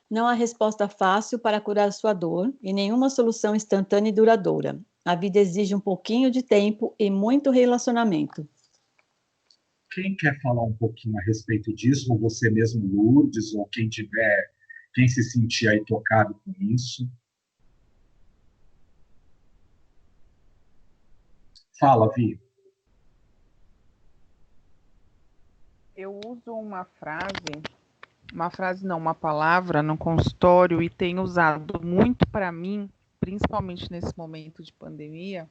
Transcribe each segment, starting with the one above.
Não há resposta fácil para curar sua dor e nenhuma solução instantânea e duradoura. A vida exige um pouquinho de tempo e muito relacionamento. Quem quer falar um pouquinho a respeito disso, ou você mesmo, Lourdes, ou quem tiver, quem se sentir aí tocado com isso? Fala, Vi. Eu uso uma frase não, uma palavra no consultório e tenho usado muito para mim, principalmente nesse momento de pandemia,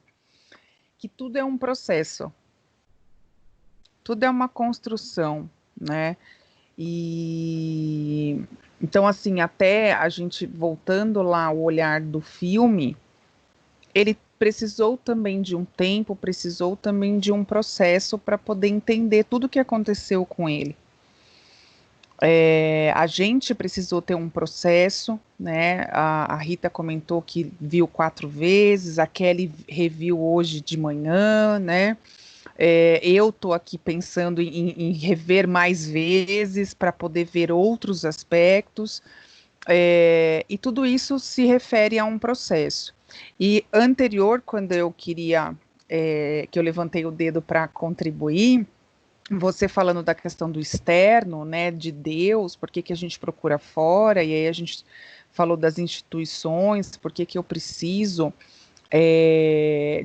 que tudo é um processo, tudo é uma construção, né? E então, assim, até a gente voltando lá ao olhar do filme, ele precisou também de um tempo, precisou também de um processo para poder entender tudo o que aconteceu com ele. A gente precisou ter um processo, né? A Rita comentou que viu 4 vezes, a Kelly reviu hoje de manhã, né? Eu estou aqui pensando em rever mais vezes para poder ver outros aspectos, e tudo isso se refere a um processo. E anterior, quando eu queria, que eu levantei o dedo para contribuir, você falando da questão do externo, né, de Deus, por que que a gente procura fora, e aí a gente falou das instituições, por que que eu preciso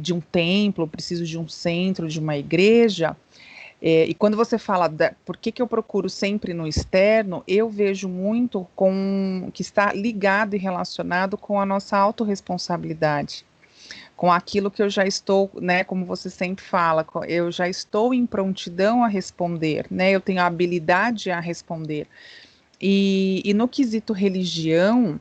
de um templo, preciso de um centro, de uma igreja, e quando você fala por que que eu procuro sempre no externo, eu vejo muito com que está ligado e relacionado com a nossa autorresponsabilidade, com aquilo que eu já estou, né, como você sempre fala, eu já estou em prontidão a responder, né, eu tenho a habilidade a responder. E no quesito religião,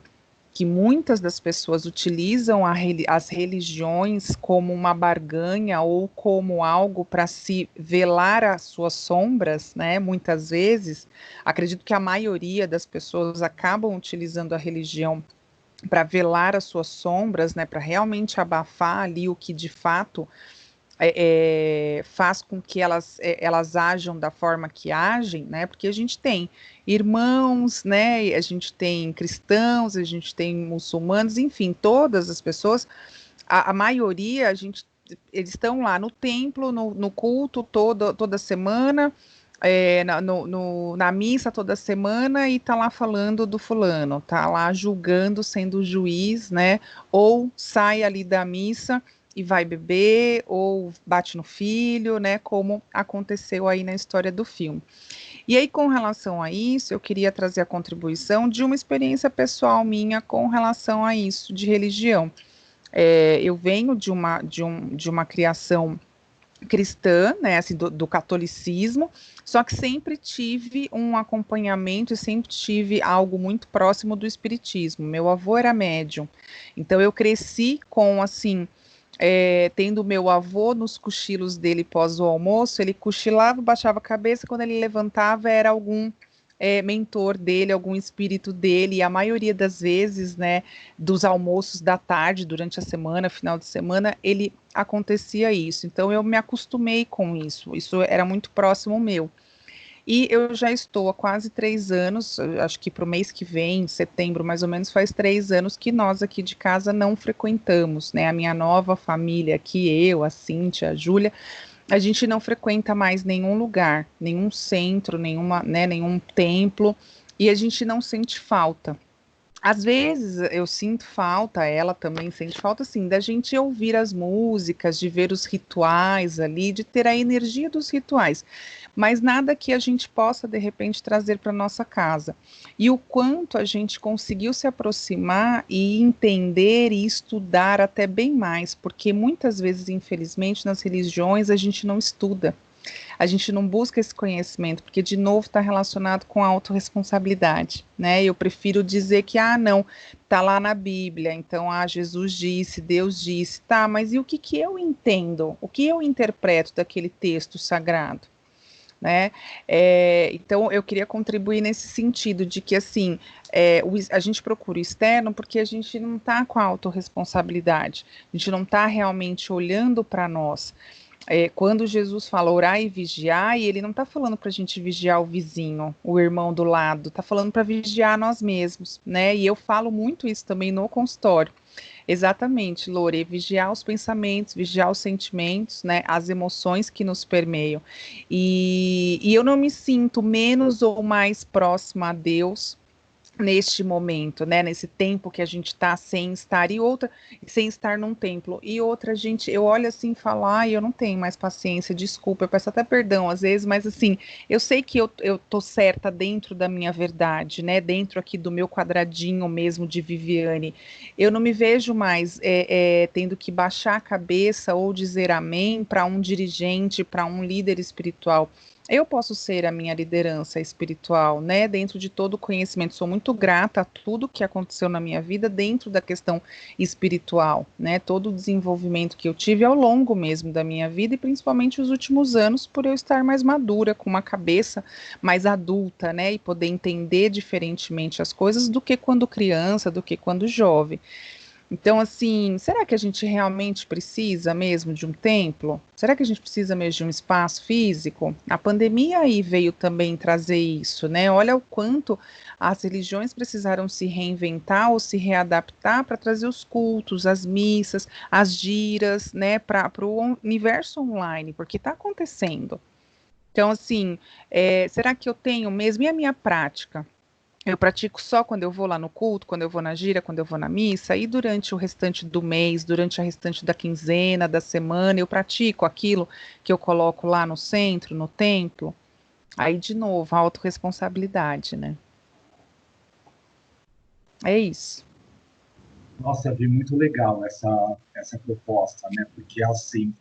que muitas das pessoas utilizam as religiões como uma barganha ou como algo para se velar as suas sombras, né? Muitas vezes, acredito que a maioria das pessoas acabam utilizando a religião para velar as suas sombras, né? Para realmente abafar ali o que de fato faz com que elas ajam da forma que agem, né? Porque a gente tem irmãos, né? A gente tem cristãos, a gente tem muçulmanos, enfim, todas as pessoas, a maioria, eles estão lá no templo, no culto toda semana, na missa toda semana e tá lá falando do fulano, tá lá julgando, sendo juiz, né? Ou sai ali da missa e vai beber, ou bate no filho, né? Como aconteceu aí na história do filme. E aí, com relação a isso, eu queria trazer a contribuição de uma experiência pessoal minha com relação a isso, de religião. Eu venho de uma criação cristã, né, assim, do catolicismo, só que sempre tive um acompanhamento e sempre tive algo muito próximo do espiritismo. Meu avô era médium, então eu cresci com, assim, tendo meu avô nos cochilos dele pós o almoço, ele cochilava, baixava a cabeça, quando ele levantava era algum mentor dele, algum espírito dele, e a maioria das vezes, né, dos almoços da tarde, durante a semana, final de semana, ele acontecia isso. Então eu me acostumei com isso era muito próximo meu. E eu já estou há quase 3 anos, acho que para o mês que vem, setembro mais ou menos, faz 3 anos que nós aqui de casa não frequentamos, né? A minha nova família aqui, eu, a Cíntia, a Júlia, a gente não frequenta mais nenhum lugar, nenhum centro, nenhum templo, e a gente não sente falta. Às vezes eu sinto falta, ela também sente falta, assim, da gente ouvir as músicas, de ver os rituais ali, de ter a energia dos rituais, mas nada que a gente possa, de repente, trazer para nossa casa. E o quanto a gente conseguiu se aproximar e entender e estudar até bem mais, porque muitas vezes, infelizmente, nas religiões a gente não estuda. A gente não busca esse conhecimento, porque, de novo, está relacionado com a autorresponsabilidade, né? Eu prefiro dizer que, não, está lá na Bíblia, então, Jesus disse, Deus disse, tá, mas e o que que eu entendo? O que eu interpreto daquele texto sagrado? Né? Então, eu queria contribuir nesse sentido de que, assim, a gente procura o externo porque a gente não está com a autorresponsabilidade, a gente não está realmente olhando para nós. quando Jesus fala orar e vigiar, e ele não está falando para a gente vigiar o vizinho, o irmão do lado, está falando para vigiar nós mesmos, né? E eu falo muito isso também no consultório. Exatamente, Lore, vigiar os pensamentos, vigiar os sentimentos, né, as emoções que nos permeiam. E eu não me sinto menos ou mais próxima a Deus neste momento, né, nesse tempo que a gente está sem estar sem estar num templo. E outra, gente, eu olho assim e falo, ai, eu não tenho mais paciência, desculpa, eu peço até perdão às vezes, mas assim, eu sei que eu tô certa dentro da minha verdade, né, dentro aqui do meu quadradinho mesmo de Viviane. Eu não me vejo mais tendo que baixar a cabeça ou dizer amém para um dirigente, para um líder espiritual. Eu posso ser a minha liderança espiritual, né? Dentro de todo o conhecimento. Sou muito grata a tudo que aconteceu na minha vida dentro da questão espiritual, né? Todo o desenvolvimento que eu tive ao longo mesmo da minha vida e principalmente os últimos anos, por eu estar mais madura, com uma cabeça mais adulta, né? E poder entender diferentemente as coisas do que quando criança, do que quando jovem. Então, assim, será que a gente realmente precisa mesmo de um templo? Será que a gente precisa mesmo de um espaço físico? A pandemia aí veio também trazer isso, né? Olha o quanto as religiões precisaram se reinventar ou se readaptar para trazer os cultos, as missas, as giras, né, para o universo online, porque está acontecendo. Então, assim, será que eu tenho mesmo? E a minha prática? Eu pratico só quando eu vou lá no culto, quando eu vou na gira, quando eu vou na missa, e durante o restante do mês, durante a restante da quinzena, da semana, eu pratico aquilo que eu coloco lá no centro, no templo. Aí, de novo, a autorresponsabilidade, né? É isso. Nossa, vi muito legal essa proposta, né? Porque, assim,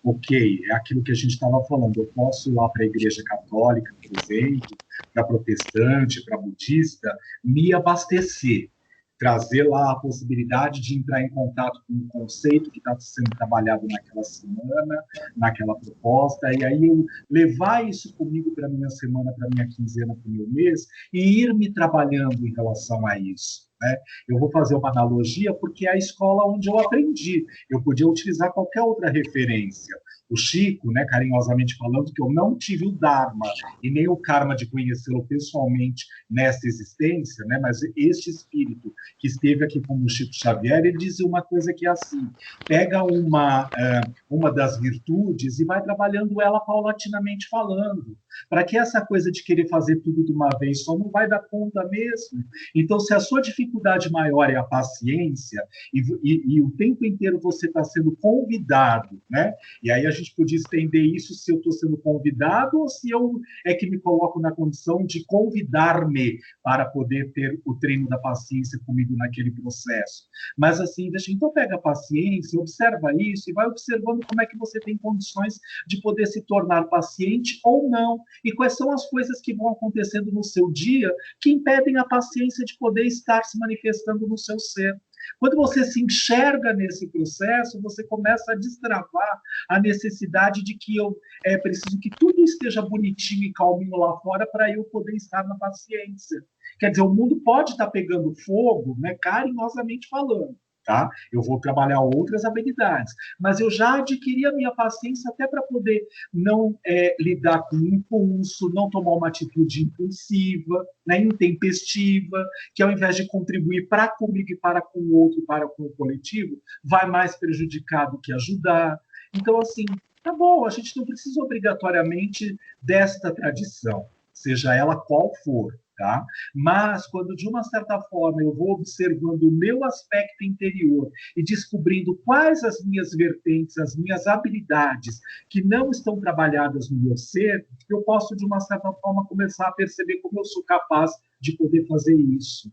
ok, é aquilo que a gente estava falando, eu posso ir lá para a Igreja Católica, por exemplo, para protestante, para budista, me abastecer, trazer lá a possibilidade de entrar em contato com o conceito que está sendo trabalhado naquela semana, naquela proposta, e aí eu levar isso comigo para a minha semana, para a minha quinzena, para o meu mês, e ir me trabalhando em relação a isso. Né? Eu vou fazer uma analogia porque é a escola onde eu aprendi. Eu podia utilizar qualquer outra referência. O Chico, né, carinhosamente falando, que eu não tive o Dharma e nem o karma de conhecê-lo pessoalmente nesta existência, né, mas este espírito que esteve aqui como o Chico Xavier, ele dizia uma coisa que é assim, pega uma das virtudes e vai trabalhando ela paulatinamente falando, para que essa coisa de querer fazer tudo de uma vez só não vai dar conta mesmo. Então, se a sua dificuldade maior é a paciência, e o tempo inteiro você está sendo convidado, né? E aí a gente podia estender isso se eu estou sendo convidado ou se eu é que me coloco na condição de convidar-me para poder ter o treino da paciência comigo naquele processo. Mas assim, então pega a paciência, observa isso e vai observando como é que você tem condições de poder se tornar paciente ou não, e quais são as coisas que vão acontecendo no seu dia que impedem a paciência de poder estar se manifestando no seu ser. Quando você se enxerga nesse processo, você começa a destravar a necessidade de que eu preciso que tudo esteja bonitinho e calminho lá fora para eu poder estar na paciência. Quer dizer, o mundo pode estar pegando fogo, né, carinhosamente falando. Tá? Eu vou trabalhar outras habilidades, mas eu já adquiri a minha paciência até para poder não lidar com o impulso, não tomar uma atitude impulsiva, né, intempestiva, que ao invés de contribuir para comigo e para com o outro, para com o coletivo, vai mais prejudicar do que ajudar. Então, assim, tá bom, a gente não precisa obrigatoriamente desta tradição, seja ela qual for. Tá? Mas quando de uma certa forma eu vou observando o meu aspecto interior e descobrindo quais as minhas vertentes, as minhas habilidades que não estão trabalhadas no meu ser, eu posso de uma certa forma começar a perceber como eu sou capaz de poder fazer isso.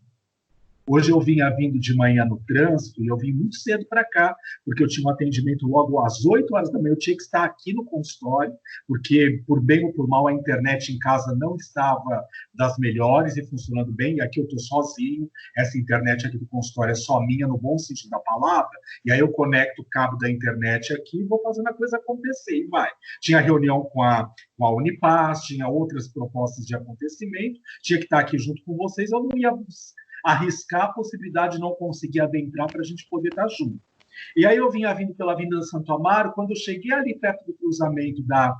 Hoje eu vinha vindo de manhã no trânsito e eu vim muito cedo para cá, porque eu tinha um atendimento logo às 8 horas da manhã, eu tinha que estar aqui no consultório, porque por bem ou por mal a internet em casa não estava das melhores e funcionando bem, e aqui eu estou sozinho, essa internet aqui do consultório é só minha, no bom sentido da palavra, e aí eu conecto o cabo da internet aqui e vou fazendo a coisa acontecer, e vai. Tinha reunião com a Unipaz, tinha outras propostas de acontecimento, tinha que estar aqui junto com vocês, eu não ia arriscar a possibilidade de não conseguir adentrar para a gente poder estar junto. E aí eu vinha vindo pela Avenida Santo Amaro, quando eu cheguei ali perto do cruzamento da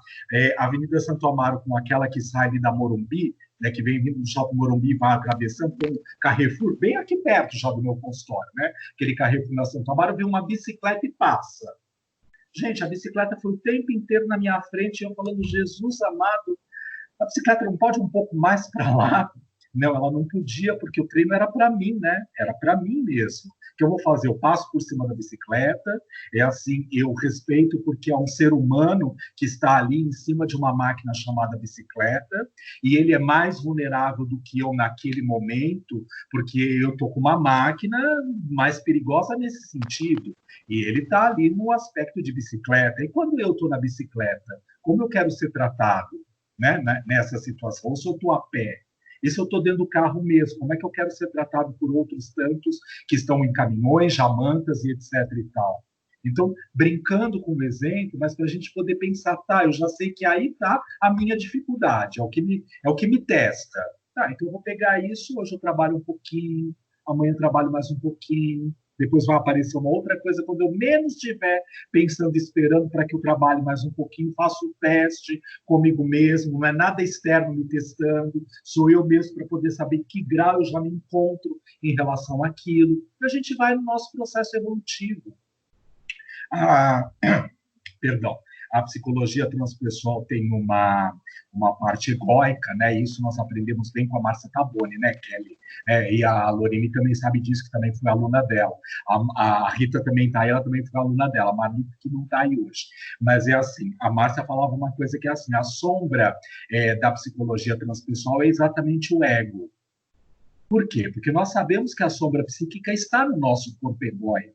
Avenida Santo Amaro com aquela que sai ali da Morumbi, né, que vem vindo do Shopping Morumbi e vai atravessando, tem um Carrefour bem aqui perto já do meu consultório, né? Aquele Carrefour na Santo Amaro, vem uma bicicleta e passa. Gente, a bicicleta foi o tempo inteiro na minha frente, eu falando, Jesus amado, a bicicleta não pode um pouco mais para lá? Não, ela não podia, porque o treino era para mim, né? Era para mim mesmo. O que eu vou fazer? Eu passo por cima da bicicleta, é assim, eu respeito porque é um ser humano que está ali em cima de uma máquina chamada bicicleta, e ele é mais vulnerável do que eu naquele momento, porque eu estou com uma máquina mais perigosa nesse sentido. E ele está ali no aspecto de bicicleta. E quando eu estou na bicicleta, como eu quero ser tratado, né, nessa situação? Ou se eu estou a pé? E se eu estou dentro do carro mesmo? Como é que eu quero ser tratado por outros tantos que estão em caminhões, jamantas e etc. e tal? Então, brincando com o exemplo, mas para a gente poder pensar, tá, eu já sei que aí está a minha dificuldade, é o que me testa. Tá, então eu vou pegar isso, hoje eu trabalho um pouquinho, amanhã eu trabalho mais um pouquinho, depois vai aparecer uma outra coisa, quando eu menos estiver pensando, esperando para que eu trabalhe mais um pouquinho, faço o teste comigo mesmo, não é nada externo me testando, sou eu mesmo para poder saber que grau eu já me encontro em relação àquilo. E a gente vai no nosso processo evolutivo. Ah, perdão, a psicologia transpessoal tem uma parte egóica, né? Isso nós aprendemos bem com a Márcia Taboni, né, Kelly? E a Lorene também sabe disso, que também foi aluna dela. A Rita também está aí, ela também foi aluna dela, a Marlita que não está aí hoje. Mas é assim, a Márcia falava uma coisa que é assim, a sombra da psicologia transpessoal é exatamente o ego. Por quê? Porque nós sabemos que a sombra psíquica está no nosso corpo egóico.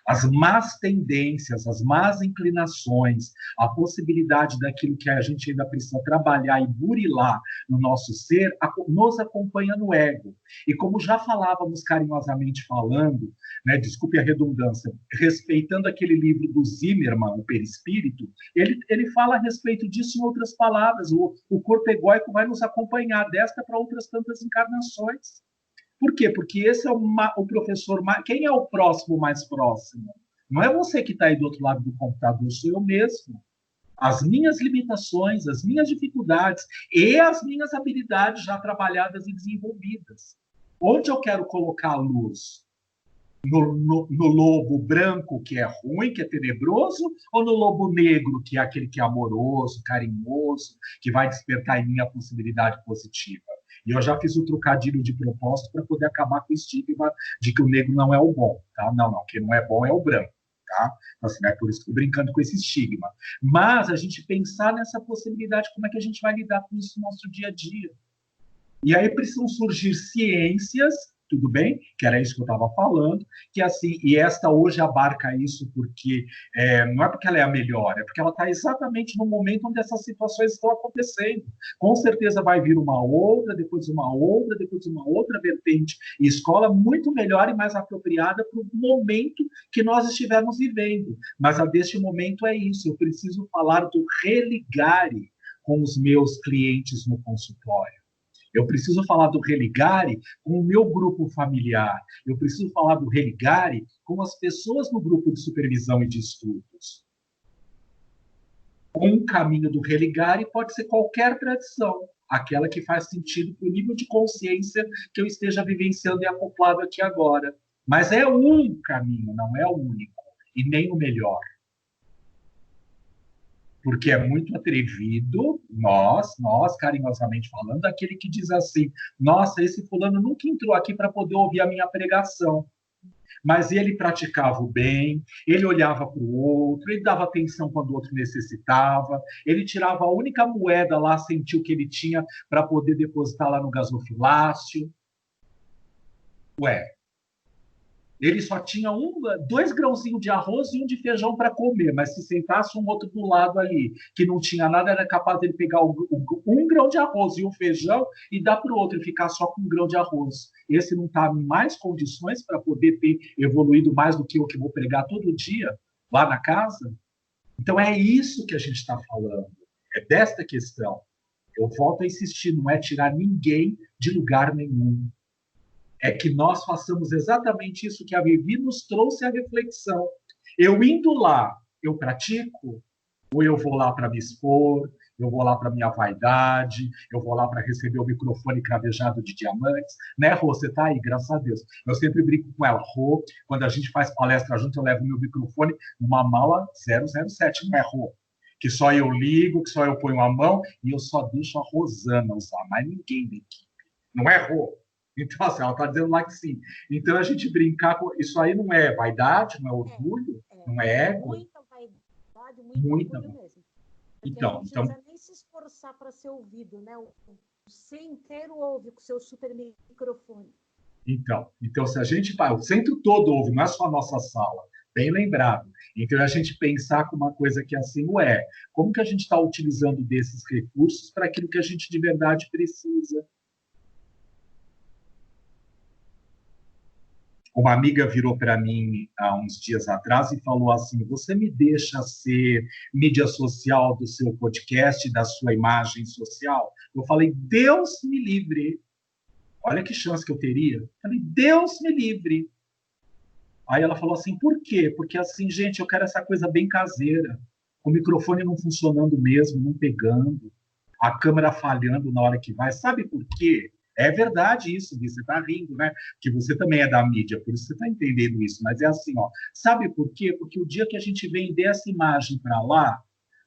As más tendências, as más inclinações, a possibilidade daquilo que a gente ainda precisa trabalhar e burilar no nosso ser, nos acompanha no ego. E como já falávamos carinhosamente falando, né, desculpe a redundância, respeitando aquele livro do Zimmermann, O Perispírito, ele fala a respeito disso em outras palavras. O corpo egóico vai nos acompanhar desta para outras tantas encarnações. Por quê? Porque esse é o professor. Quem é o próximo mais próximo? Não é você que está aí do outro lado do computador, sou eu mesmo. As minhas limitações, as minhas dificuldades e as minhas habilidades já trabalhadas e desenvolvidas. Onde eu quero colocar a luz? No lobo branco, que é ruim, que é tenebroso, ou no lobo negro, que é aquele que é amoroso, carinhoso, que vai despertar em mim a possibilidade positiva? E eu já fiz o trocadilho de propósito para poder acabar com o estigma de que o negro não é o bom, tá? Não, quem não é bom é o branco, tá? Então, assim, é por isso que estou brincando com esse estigma. Mas a gente pensar nessa possibilidade, como é que a gente vai lidar com isso no nosso dia a dia? E aí precisam surgir ciências, tudo bem? Que era isso que eu estava falando, que assim, e esta hoje abarca isso porque não é porque ela é a melhor, é porque ela está exatamente no momento onde essas situações estão acontecendo. Com certeza vai vir uma outra, depois uma outra, depois uma outra vertente, e escola muito melhor e mais apropriada para o momento que nós estivermos vivendo. Mas a deste momento é isso, eu preciso falar do religare com os meus clientes no consultório. Eu preciso falar do religare com o meu grupo familiar. Eu preciso falar do religare com as pessoas no grupo de supervisão e de estudos. Um caminho do religare pode ser qualquer tradição, aquela que faz sentido para o nível de consciência que eu esteja vivenciando e acoplado aqui agora. Mas é um caminho, não é o único, e nem o melhor. Porque é muito atrevido, nós, carinhosamente falando, aquele que diz assim, nossa, esse fulano nunca entrou aqui para poder ouvir a minha pregação. Mas ele praticava o bem, ele olhava para o outro, ele dava atenção quando o outro necessitava, ele tirava a única moeda lá, sentiu que ele tinha para poder depositar lá no gasofilácio. Ué, ele só tinha 2 grãozinhos de arroz e um de feijão para comer, mas se sentasse um outro do lado ali, que não tinha nada, era capaz dele pegar um grão de arroz e o feijão e dar para o outro e ficar só com um grão de arroz. Esse não está em mais condições para poder ter evoluído mais do que eu que vou pregar todo dia lá na casa? Então é isso que a gente está falando, é desta questão. Eu volto a insistir, não é tirar ninguém de lugar nenhum. é que nós façamos exatamente isso que a Vivi nos trouxe a reflexão. Eu indo lá, eu pratico? Ou eu vou lá para me expor, eu vou lá para minha vaidade, eu vou lá para receber o microfone cravejado de diamantes, né, Rô? Você tá aí, graças a Deus. Eu sempre brinco com ela, Rô, quando a gente faz palestra junto, eu levo meu microfone numa mala 007, não é, Rô? Que só eu ligo, que só eu ponho a mão, e eu só deixo a Rosana usar, mas ninguém da equipe. Não é, Rô? Então, assim, ela está dizendo lá que sim. Então, a gente brincar com isso aí não é vaidade, não é orgulho, não é ego. Muita vaidade, muito orgulho mesmo. Porque então, a gente não precisa nem se esforçar para ser ouvido, né? O centro inteiro ouve com o seu super microfone. Então, se a gente vai, o centro todo ouve, não é só a nossa sala, bem lembrado. Então, a gente pensar com uma coisa que assim não é. Como que a gente está utilizando desses recursos para aquilo que a gente de verdade precisa? Uma amiga virou para mim há uns dias atrás e falou assim: você me deixa ser mídia social do seu podcast, da sua imagem social? Eu falei: Deus me livre. Olha que chance que eu teria. Eu falei: Deus me livre. Aí ela falou assim: por quê? Porque assim, gente, eu quero essa coisa bem caseira. O microfone não funcionando mesmo, não pegando. A câmera falhando na hora que vai. Sabe por quê? É verdade isso, você está rindo, né? Que você também é da mídia, por isso você está entendendo isso. Mas é assim, ó. Sabe por quê? Porque o dia que a gente vender essa imagem para lá,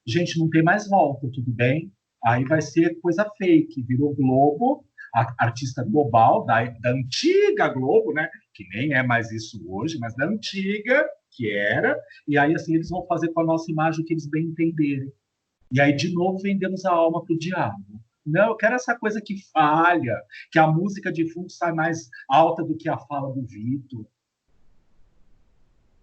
gente, não tem mais volta, tudo bem? Aí vai ser coisa fake, virou Globo, artista global, da antiga Globo, né? Que nem é mais isso hoje, mas da antiga, que era. E aí, assim, eles vão fazer com a nossa imagem o que eles bem entenderem. E aí, de novo, vendemos a alma para o diabo. Não, eu quero essa coisa que falha, que a música de fundo sai mais alta do que a fala do Vitor.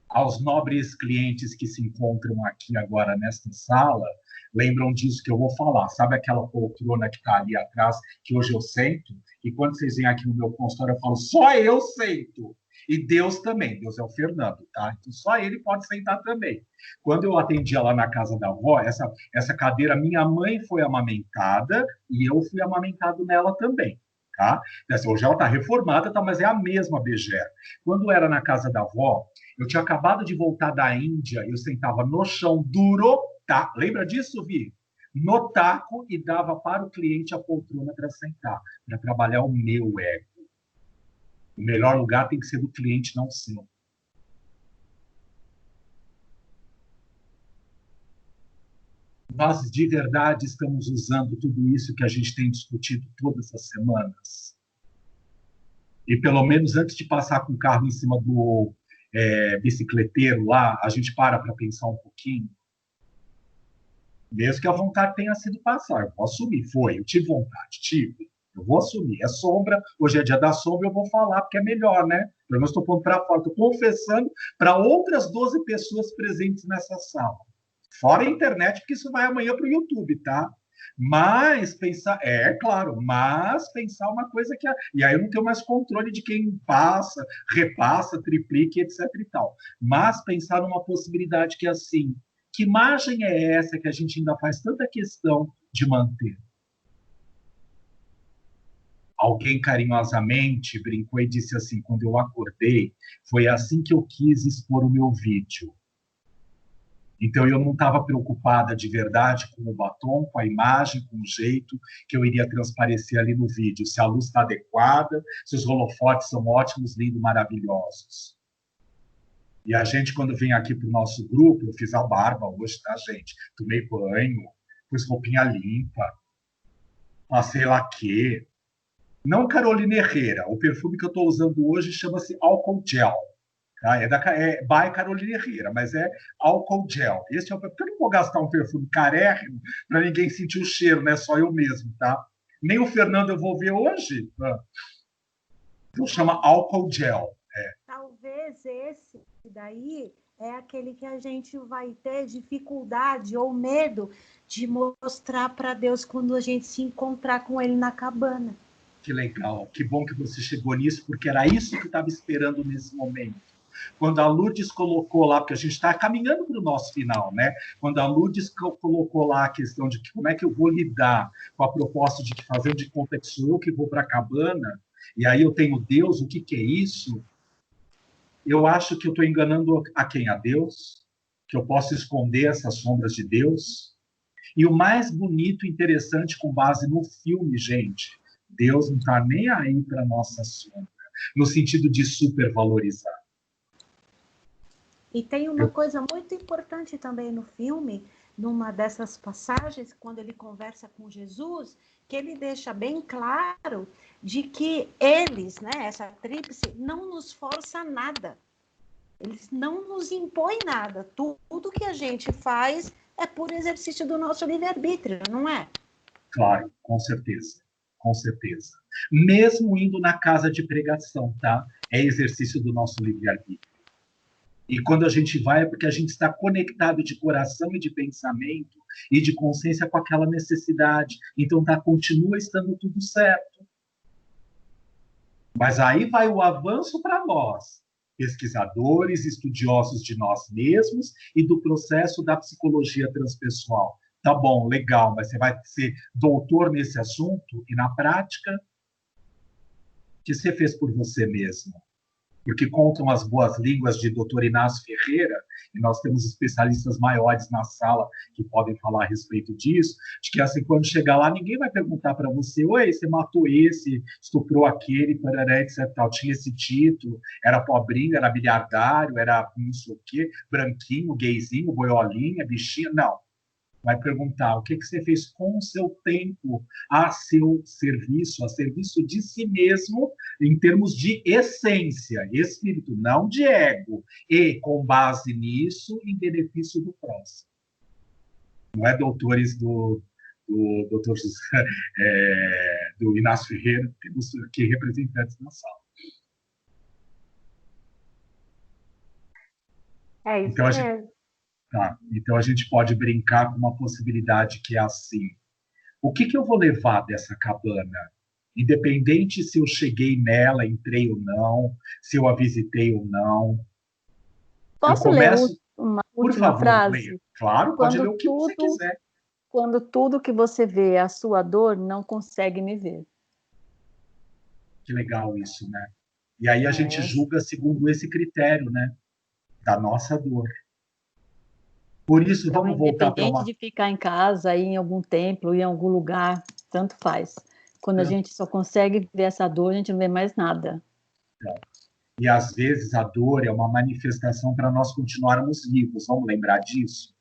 Aos nobres clientes que se encontram aqui agora nesta sala, lembram disso que eu vou falar. Sabe aquela poltrona que está ali atrás, que hoje eu sento? E quando vocês vêm aqui no meu consultório, eu falo, só eu sento. E Deus também, Deus é o Fernando, tá? Então só ele pode sentar também. Quando eu atendia lá na casa da avó, essa cadeira, minha mãe foi amamentada e eu fui amamentado nela também, tá? Hoje ela está reformada, tá? Mas é a mesma begera. Quando era na casa da avó, eu tinha acabado de voltar da Índia, eu sentava no chão duro, tá? Lembra disso, Vi? No taco e dava para o cliente a poltrona para sentar, para trabalhar o meu ego. O melhor lugar tem que ser do cliente, não seu. Nós, de verdade, estamos usando tudo isso que a gente tem discutido todas essas semanas. E, pelo menos, antes de passar com o carro em cima do bicicleteiro lá, a gente para pensar um pouquinho. Mesmo que a vontade tenha sido passar. Eu vou assumir. Eu tive vontade, tive. Eu vou assumir. É sombra, hoje é dia da sombra, eu vou falar, porque é melhor, né? Eu não estou pondo para fora, estou confessando para outras 12 pessoas presentes nessa sala. Fora a internet, porque isso vai amanhã para o YouTube, tá? Mas pensar, claro, mas pensar uma coisa que... E aí eu não tenho mais controle de quem passa, repassa, triplica, etc e tal. Mas pensar numa possibilidade que, assim, que imagem é essa que a gente ainda faz tanta questão de manter? Alguém carinhosamente brincou e disse assim, quando eu acordei, foi assim que eu quis expor o meu vídeo. Então, eu não estava preocupada de verdade com o batom, com a imagem, com o jeito que eu iria transparecer ali no vídeo. Se a luz está adequada, se os holofotes são ótimos, lindos, maravilhosos. E a gente, quando vem aqui para o nosso grupo, eu fiz a barba hoje, tá, gente? Tomei banho, pus roupinha limpa, passei laque. Não Carolina Herrera. O perfume que eu estou usando hoje chama-se Álcool Gel. Tá? É by Carolina Herrera, mas é álcool gel. Esse é porque eu não vou gastar um perfume carérrimo para ninguém sentir o cheiro, né? Só eu mesmo, tá? Nem o Fernando eu vou ver hoje. Então chama álcool gel. Talvez esse daí é aquele que a gente vai ter dificuldade ou medo de mostrar para Deus quando a gente se encontrar com ele na cabana. Que legal, que bom que você chegou nisso, porque era isso que eu estava esperando nesse momento. Quando a Lourdes colocou lá, porque a gente está caminhando para o nosso final, né? Quando a Lourdes colocou lá a questão de como é que eu vou lidar com a proposta de que, fazendo de conta que sou eu que vou para a cabana, e aí eu tenho Deus, o que é isso? Eu acho que eu estou enganando a quem? A Deus? Que eu posso esconder essas sombras de Deus? E o mais bonito e interessante, com base no filme, gente, Deus não está nem aí para nossa sombra, no sentido de supervalorizar. E tem uma coisa muito importante também no filme, numa dessas passagens, quando ele conversa com Jesus, que ele deixa bem claro de que eles, né, essa tríplice, não nos força nada. Eles não nos impõem nada. Tudo que a gente faz é por exercício do nosso livre-arbítrio, não é? Claro, com certeza. Com certeza. Mesmo indo na casa de pregação, tá? É exercício do nosso livre-arbítrio. E quando a gente vai é porque a gente está conectado de coração e de pensamento e de consciência com aquela necessidade. Então continua estando tudo certo. Mas aí vai o avanço para nós, pesquisadores, estudiosos de nós mesmos e do processo da psicologia transpessoal. Tá bom, legal, mas você vai ser doutor nesse assunto e na prática, o que você fez por você mesmo? Porque contam as boas línguas de Dr. Inácio Ferreira, e nós temos especialistas maiores na sala que podem falar a respeito disso, de que assim, quando chegar lá, ninguém vai perguntar para você, oi, você matou esse, estuprou aquele, parará, etc. Tinha esse título, era pobrinho, era miliardário, era não sei o quê, branquinho, gayzinho, boiolinha, bichinha, não. Vai perguntar o que você fez com o seu tempo a seu serviço, a serviço de si mesmo, em termos de essência, espírito, não de ego, e com base nisso, em benefício do próximo. Não é doutores do doutor do Inácio Ferreira, temos aqui representantes na sala. É isso então, mesmo. Tá, então a gente pode brincar com uma possibilidade que é assim. O que eu vou levar dessa cabana? Independente se eu cheguei nela, entrei ou não, se eu a visitei ou não. Posso eu começo... ler uma Por última favor, frase? leia. Claro, pode ler o que você quiser. Quando tudo que você vê é a sua dor, não consegue me ver. Que legal isso, né? E aí a gente julga segundo esse critério, né? Da nossa dor. Por isso, então, vamos voltar para uma... Independente de ficar em casa, ir em algum templo, ir em algum lugar, tanto faz. Quando a gente só consegue ver essa dor, a gente não vê mais nada. E às vezes a dor é uma manifestação para nós continuarmos vivos. Vamos lembrar disso?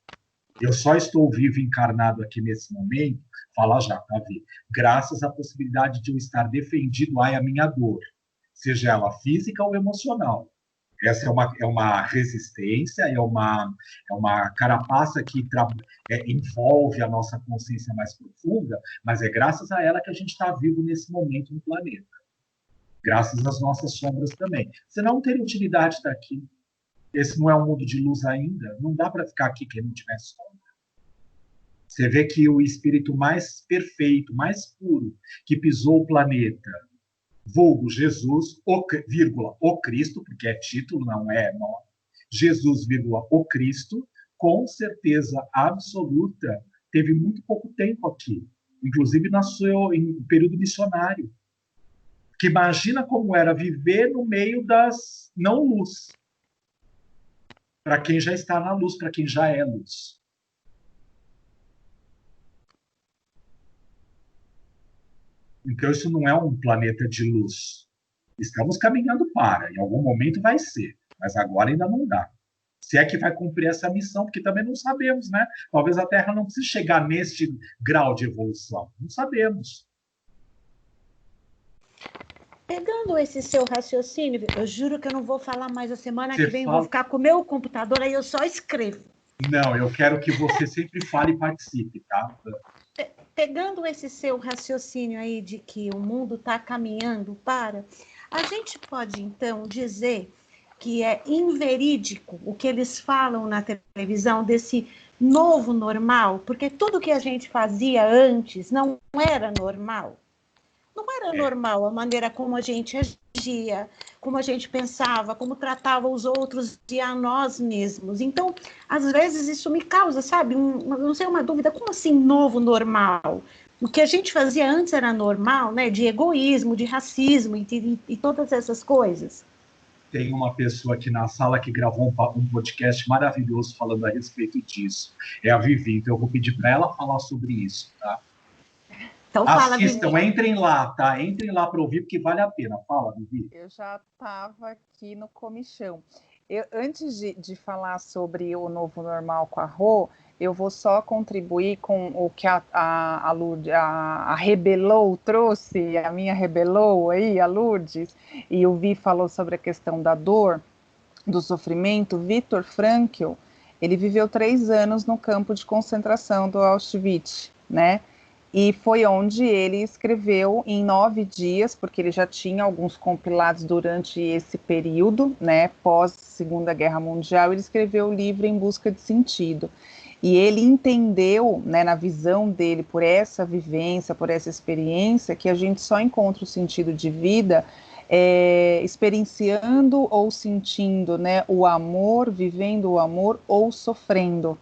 Eu só estou vivo e encarnado aqui nesse momento, fala já, tá vendo? Graças à possibilidade de eu estar defendido à minha dor, seja ela física ou emocional. Essa é uma resistência, é uma carapaça que envolve a nossa consciência mais profunda, mas é graças a ela que a gente está vivo nesse momento no planeta. Graças às nossas sombras também. Senão não teria utilidade estar aqui. Esse não é um mundo de luz ainda. Não dá para ficar aqui quem não tiver sombra. Você vê que o espírito mais perfeito, mais puro, que pisou o planeta, vulgo Jesus, o Cristo, porque é título, não é nome, Jesus, o Cristo, com certeza absoluta, teve muito pouco tempo aqui, inclusive nasceu em período missionário. Que imagina como era viver no meio das não-luz. Para quem já está na luz, para quem já é luz. Então, isso não é um planeta de luz. Estamos caminhando para. Em algum momento vai ser. Mas agora ainda não dá. Se é que vai cumprir essa missão, porque também não sabemos, né? Talvez a Terra não precise chegar neste grau de evolução. Não sabemos. Pegando esse seu raciocínio, eu juro que eu não vou falar mais a semana que vem, eu vou ficar com o meu computador, aí eu só escrevo. Não, eu quero que você sempre fale e participe, tá? Pegando esse seu raciocínio aí de que o mundo está caminhando para, a gente pode, então, dizer que é inverídico o que eles falam na televisão desse novo normal, porque tudo que a gente fazia antes não era normal. Não era normal a maneira como a gente agia, como a gente pensava, como tratava os outros e a nós mesmos. Então, às vezes isso me causa, sabe, não sei, uma dúvida, como assim novo normal? O que a gente fazia antes era normal, né, de egoísmo, de racismo e todas essas coisas. Tem uma pessoa aqui na sala que gravou um podcast maravilhoso falando a respeito disso. É a Vivi, então eu vou pedir para ela falar sobre isso, tá? Então, Assistam, fala, Vivi. entrem lá, tá? Entrem lá para ouvir, porque vale a pena. Fala, Vivi. Eu já estava aqui no comichão. Antes de falar sobre o novo normal com a Rô, eu vou só contribuir com o que a Lourdes, a Rebelou trouxe, a minha Rebelou aí, a Lourdes, e o Vi falou sobre a questão da dor, do sofrimento. Viktor Frankl, ele viveu 3 anos no campo de concentração do Auschwitz, né? E foi onde ele escreveu em 9 dias, porque ele já tinha alguns compilados durante esse período, né, pós Segunda Guerra Mundial, ele escreveu o livro Em Busca de Sentido. E ele entendeu, né, na visão dele, por essa vivência, por essa experiência, que a gente só encontra o sentido de vida experienciando ou sentindo, né, o amor, vivendo o amor ou sofrendo.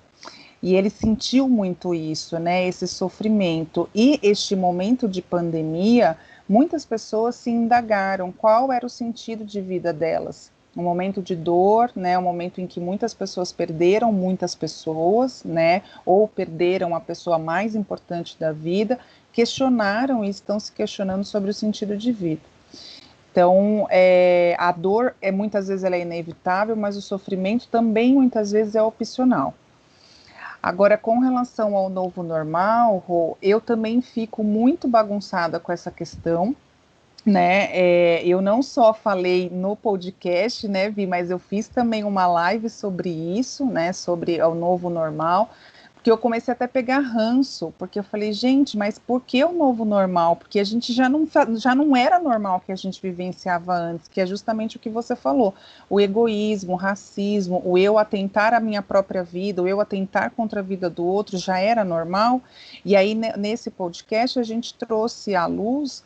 E ele sentiu muito isso, né, esse sofrimento. E este momento de pandemia, muitas pessoas se indagaram qual era o sentido de vida delas. Um momento de dor, né, um momento em que muitas pessoas perderam muitas pessoas, né, ou perderam a pessoa mais importante da vida, questionaram e estão se questionando sobre o sentido de vida. Então, a dor, muitas vezes ela é inevitável, mas o sofrimento também muitas vezes é opcional. Agora, com relação ao novo normal, Rô, eu também fico muito bagunçada com essa questão, né? Eu não só falei no podcast, né, Vi, mas eu fiz também uma live sobre isso, né, sobre o novo normal, porque eu comecei até a pegar ranço, porque eu falei, gente, mas por que o novo normal? Porque a gente já não era normal que a gente vivenciava antes, que é justamente o que você falou, o egoísmo, o racismo, o eu atentar à minha própria vida, o eu atentar contra a vida do outro já era normal, e aí nesse podcast a gente trouxe à luz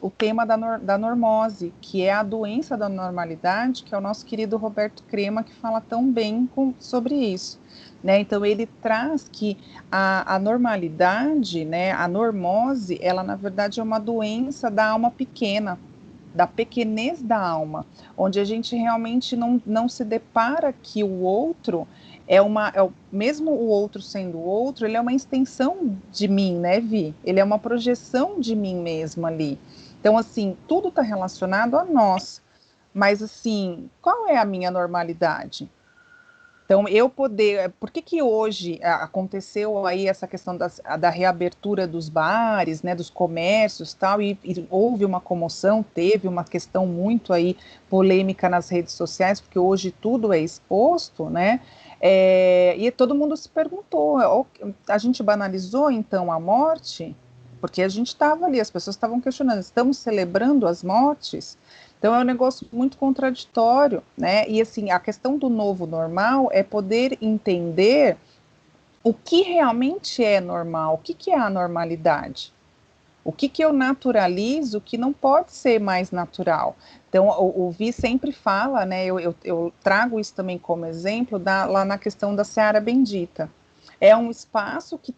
o tema da normose, que é a doença da normalidade, que é o nosso querido Roberto Crema que fala tão bem sobre isso. Né? Então ele traz que a normalidade, né, a normose, ela na verdade é uma doença da alma pequena, da pequenez da alma, onde a gente realmente não se depara que o outro mesmo o outro sendo o outro, ele é uma extensão de mim, né, Vi? Ele é uma projeção de mim mesma ali. Então, assim, tudo está relacionado a nós. Mas, assim, qual é a minha normalidade? Então, por que hoje aconteceu aí essa questão da reabertura dos bares, né, dos comércios tal, e houve uma comoção, teve uma questão muito aí polêmica nas redes sociais, porque hoje tudo é exposto, né, e todo mundo se perguntou, a gente banalizou então a morte? Porque a gente estava ali, as pessoas estavam questionando, estamos celebrando as mortes? Então é um negócio muito contraditório, né? E assim, a questão do novo normal é poder entender o que realmente é normal, o que é a normalidade, o que eu naturalizo que não pode ser mais natural. Então o Vi sempre fala, né? Eu trago isso também como exemplo lá na questão da Seara Bendita. É um espaço que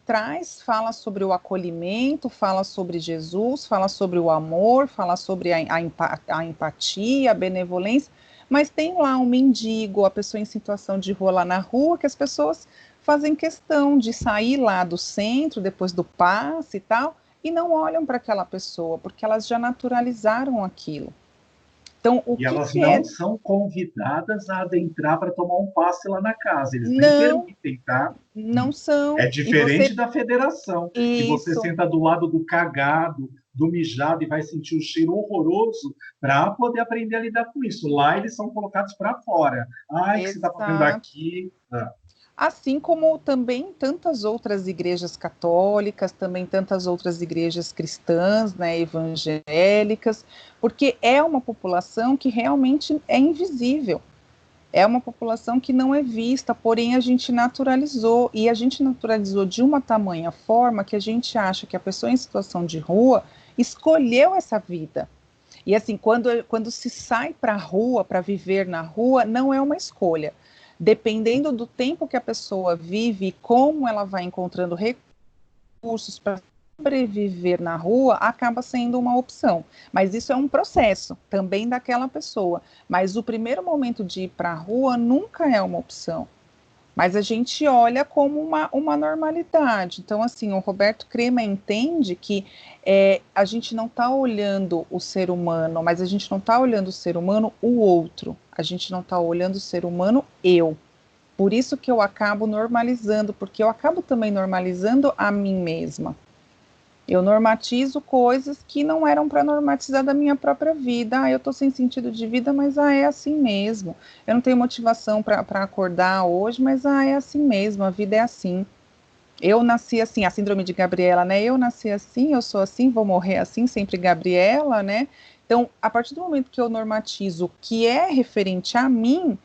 fala sobre o acolhimento, fala sobre Jesus, fala sobre o amor, fala sobre a empatia, a benevolência, mas tem lá um mendigo, a pessoa em situação de rua lá na rua, que as pessoas fazem questão de sair lá do centro, depois do passe e tal, e não olham para aquela pessoa, porque elas já naturalizaram aquilo. Então, e elas não são convidadas a adentrar para tomar um passe lá na casa. Eles nem permitem, tá? Não são. É diferente da federação, que você senta do lado do cagado, do mijado e vai sentir um cheiro horroroso para poder aprender a lidar com isso. Lá eles são colocados para fora. Ai, o que você está fazendo aqui? Assim como também tantas outras igrejas católicas, também tantas outras igrejas cristãs, né, evangélicas, porque é uma população que realmente é invisível. É uma população que não é vista, porém a gente naturalizou, e a gente naturalizou de uma tamanha forma que a gente acha que a pessoa em situação de rua escolheu essa vida. E assim, quando se sai para a rua, para viver na rua, não é uma escolha. Dependendo do tempo que a pessoa vive e como ela vai encontrando recursos para sobreviver na rua, acaba sendo uma opção. Mas isso é um processo também daquela pessoa. Mas o primeiro momento de ir para a rua nunca é uma opção. Mas a gente olha como uma normalidade. Então, assim, o Roberto Crema entende que a gente não está olhando o ser humano, mas a gente não está olhando o ser humano o outro. A gente não está olhando o ser humano eu. Por isso que eu acabo normalizando, porque eu acabo também normalizando a mim mesma. Eu normatizo coisas que não eram para normatizar da minha própria vida. Eu estou sem sentido de vida, mas é assim mesmo. Eu não tenho motivação para acordar hoje, mas é assim mesmo, a vida é assim. Eu nasci assim, a síndrome de Gabriela, né? Eu nasci assim, eu sou assim, vou morrer assim, sempre Gabriela, né? Então, a partir do momento que eu normatizo o que é referente a mim,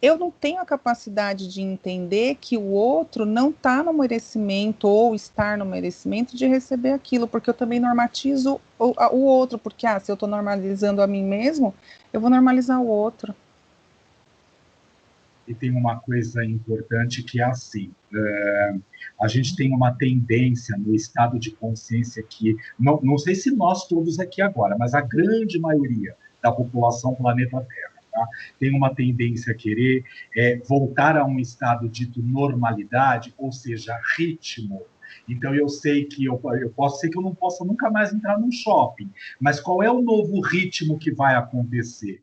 eu não tenho a capacidade de entender que o outro não está no merecimento ou estar no merecimento de receber aquilo, porque eu também normatizo o outro, porque se eu estou normalizando a mim mesmo, eu vou normalizar o outro. E tem uma coisa importante que é assim, a gente tem uma tendência no estado de consciência que, não sei se nós todos aqui agora, mas a grande maioria da população planeta Terra, tá? Tem uma tendência a querer voltar a um estado dito normalidade, ou seja, ritmo. Então, eu sei que eu posso ser que eu não possa nunca mais entrar num shopping, mas qual é o novo ritmo que vai acontecer?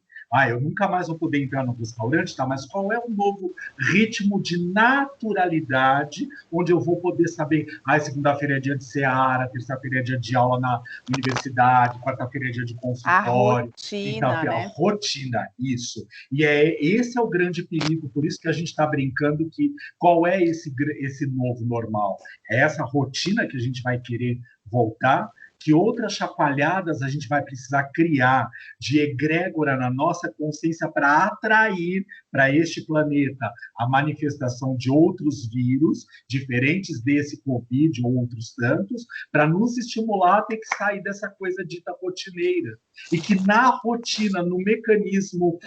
Eu nunca mais vou poder entrar no restaurante, tá? Mas qual é o novo ritmo de naturalidade onde eu vou poder saber, segunda-feira é dia de seara, terça-feira é dia de aula na universidade, quarta-feira é dia de consultório. A rotina, né? A rotina, isso. E esse é o grande perigo, por isso que a gente está brincando que qual é esse novo normal? É essa rotina que a gente vai querer voltar? Que outras chacoalhadas a gente vai precisar criar de egrégora na nossa consciência para atrair para este planeta a manifestação de outros vírus, diferentes desse Covid ou outros tantos, para nos estimular a ter que sair dessa coisa dita rotineira. E que na rotina, no mecanismo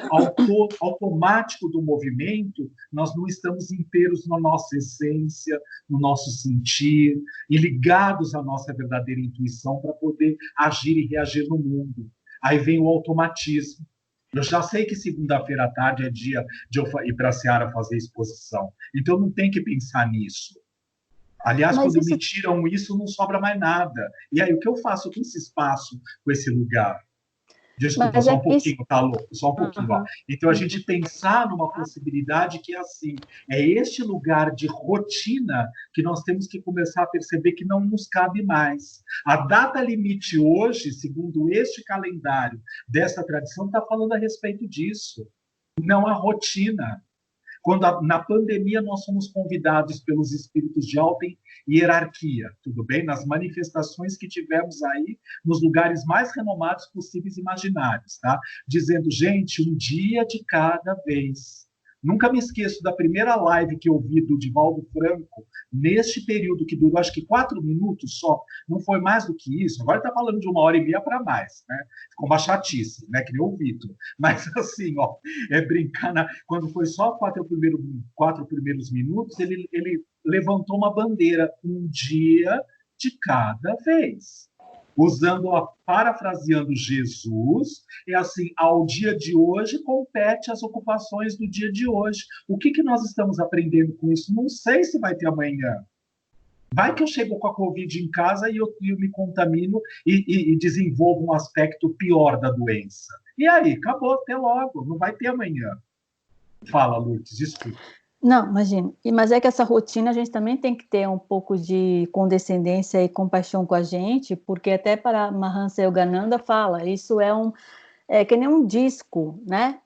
automático do movimento, nós não estamos inteiros na nossa essência, no nosso sentir, e ligados à nossa verdadeira intuição para poder agir e reagir no mundo. Aí vem o automatismo. Eu já sei que segunda-feira à tarde é dia de eu ir para a Seara fazer exposição. Então, não tem que pensar nisso. Aliás, Mas quando me tiram isso, não sobra mais nada. E aí, o que eu faço com esse espaço, com esse lugar? Desculpa, só um pouquinho, tá louco? Só um pouquinho. Ó. Então, a gente pensar numa possibilidade que é assim, é este lugar de rotina que nós temos que começar a perceber que não nos cabe mais. A data limite hoje, segundo este calendário dessa tradição, está falando a respeito disso. Não a rotina. Quando na pandemia nós fomos convidados pelos espíritos de alta hierarquia, tudo bem? Nas manifestações que tivemos aí, nos lugares mais renomados possíveis e imaginários, tá? Dizendo, gente, um dia de cada vez. Nunca me esqueço da primeira live que eu vi do Divaldo Franco, neste período que durou acho que 4 minutos só, não foi mais do que isso, agora está falando de 1h30 para mais, né? Ficou uma chatice, né? Que nem o Vitor. Mas assim, ó, brincar, quando foi só 4 primeiros minutos, ele levantou uma bandeira, um dia de cada vez. Parafraseando Jesus, é assim, ao dia de hoje compete as ocupações do dia de hoje. O que nós estamos aprendendo com isso? Não sei se vai ter amanhã. Vai que eu chego com a Covid em casa e eu me contamino e desenvolvo um aspecto pior da doença. E aí, acabou, até logo, não vai ter amanhã. Fala, Lourdes, desculpa. Não, imagina. Mas é que essa rotina a gente também tem que ter um pouco de condescendência e compaixão com a gente, porque até para Mahansa Yogananda fala, isso é que nem um disco, né?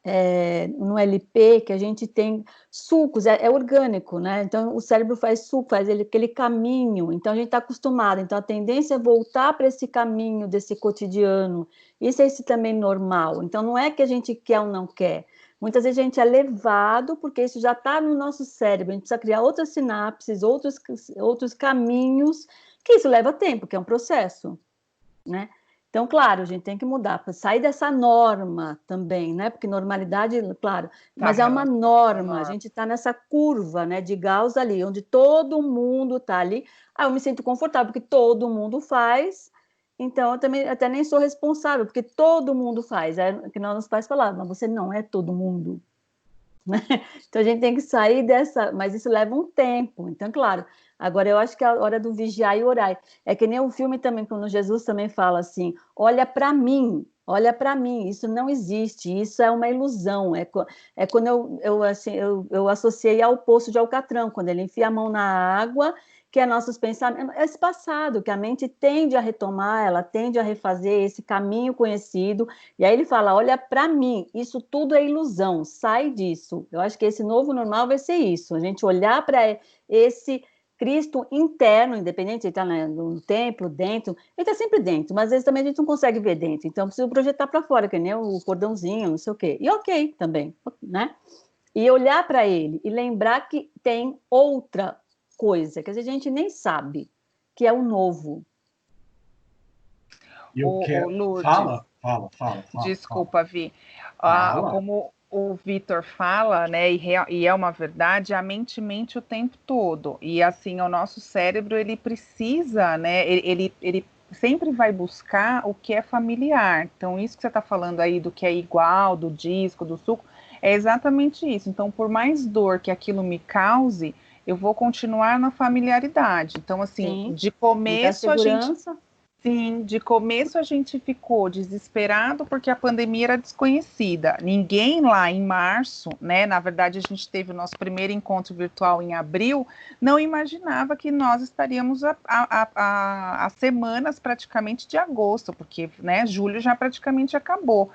No LP que a gente tem sucos, é orgânico, né? Então o cérebro faz suco, faz aquele caminho. Então a gente está acostumado. Então a tendência é voltar para esse caminho desse cotidiano. Isso é esse também normal. Então não é que a gente quer ou não quer. Muitas vezes a gente é levado porque isso já está no nosso cérebro. A gente precisa criar outras sinapses, outros caminhos, que isso leva tempo, que é um processo, né? Então, claro, a gente tem que mudar, para sair dessa norma também, né? Porque normalidade, claro, Tá mas é uma relacionado à norma, a norma. gente está nessa curva, né, de Gauss ali, onde todo mundo está ali. Ah, eu me sinto confortável, porque todo mundo faz, então eu também até nem sou responsável, porque todo mundo faz. É que nós nos pais falavam, mas você não é todo mundo. Então a gente tem que sair dessa, mas isso leva um tempo. Então, claro, agora eu acho que é a hora do vigiar e orar. É que nem o filme também, quando Jesus também fala assim: olha para mim, isso não existe, isso é uma ilusão. É quando eu associei ao poço de Alcatrão, quando ele enfia a mão na água, que é nossos pensamentos, esse passado, que a mente tende a retomar, ela tende a refazer esse caminho conhecido. E aí ele fala: olha para mim, isso tudo é ilusão, sai disso. Eu acho que esse novo normal vai ser isso, a gente olhar para esse Cristo interno, independente de estar no templo, dentro, ele está sempre dentro, mas às vezes também a gente não consegue ver dentro, então precisa projetar para fora, que nem o cordãozinho, não sei o quê. E ok também, né? E olhar para ele e lembrar que tem outra coisa que a gente nem sabe, que é o novo. Eu quero. Lourdes, Fala. desculpa, Vi. Fala. Como o Vitor fala, né, e é uma verdade, a mente mente o tempo todo. E assim, o nosso cérebro, ele precisa, né, ele sempre vai buscar o que é familiar. Então, isso que você está falando aí do que é igual, do disco, do suco, é exatamente isso. Então, por mais dor que aquilo me cause, eu vou continuar na familiaridade. Então, assim, Sim, de me dá começo a gente. segurança. Sim, de começo a gente ficou desesperado porque a pandemia era desconhecida. Ninguém lá em março, né? Na verdade, a gente teve o nosso primeiro encontro virtual em abril, não imaginava que nós estaríamos a semanas praticamente de agosto, porque né, julho já praticamente acabou.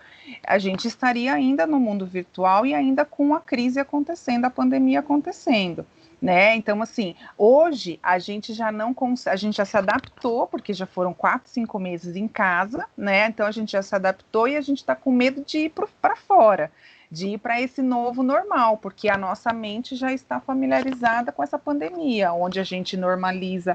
A gente estaria ainda no mundo virtual e ainda com a crise acontecendo, a pandemia acontecendo. Né? Então, assim, hoje a gente já não consegue, a gente já se adaptou, porque já foram 4, 5 meses em casa, né? Então a gente já se adaptou e a gente está com medo de ir para fora, de ir para esse novo normal, porque a nossa mente já está familiarizada com essa pandemia, onde a gente normaliza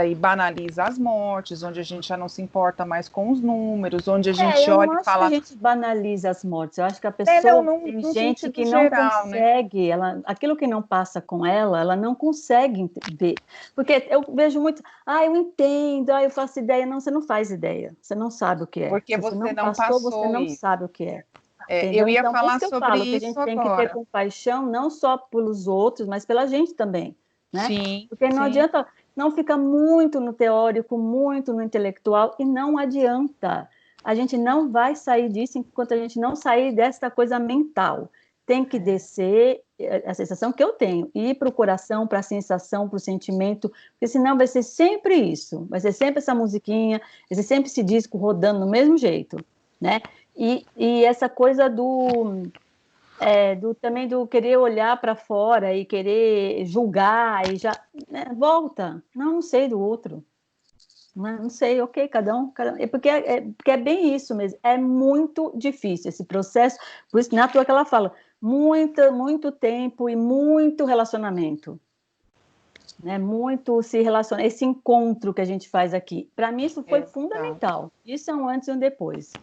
e banaliza as mortes, onde a gente já não se importa mais com os números, onde a gente Eu não olha e acho que a fala, gente banaliza as mortes. Eu acho que a não, pessoa num, tem num gente sentido que não geral, né? consegue, aquilo que não passa com ela não consegue ver. Porque eu vejo muito, eu entendo, eu faço ideia. Não, você não faz ideia. Você não sabe o que é. Porque Se você você não não passou, você passou não isso. sabe o que é. Eu Entendeu? ia Então, por isso falar que eu sobre falo que a isso gente tem que ter agora. compaixão não só pelos outros, mas pela gente também, né? Sim, Porque não sim. adianta, não fica muito no teórico, muito no intelectual, e não adianta. A gente não vai sair disso enquanto a gente não sair dessa coisa mental. Tem que descer, a sensação que eu tenho, ir para o coração, para a sensação, para o sentimento, porque senão vai ser sempre isso, vai ser sempre essa musiquinha, vai ser sempre esse disco rodando do mesmo jeito, né? E essa coisa também do querer olhar para fora e querer julgar e já volta. Não sei do outro. Não sei, ok, cada um. Porque é bem isso mesmo. É muito difícil esse processo. Por isso, na tua que ela fala, muito tempo e muito relacionamento. Né? Muito se relacionar. Esse encontro que a gente faz aqui. Para mim, isso foi Exato. fundamental. Isso é um antes e um depois.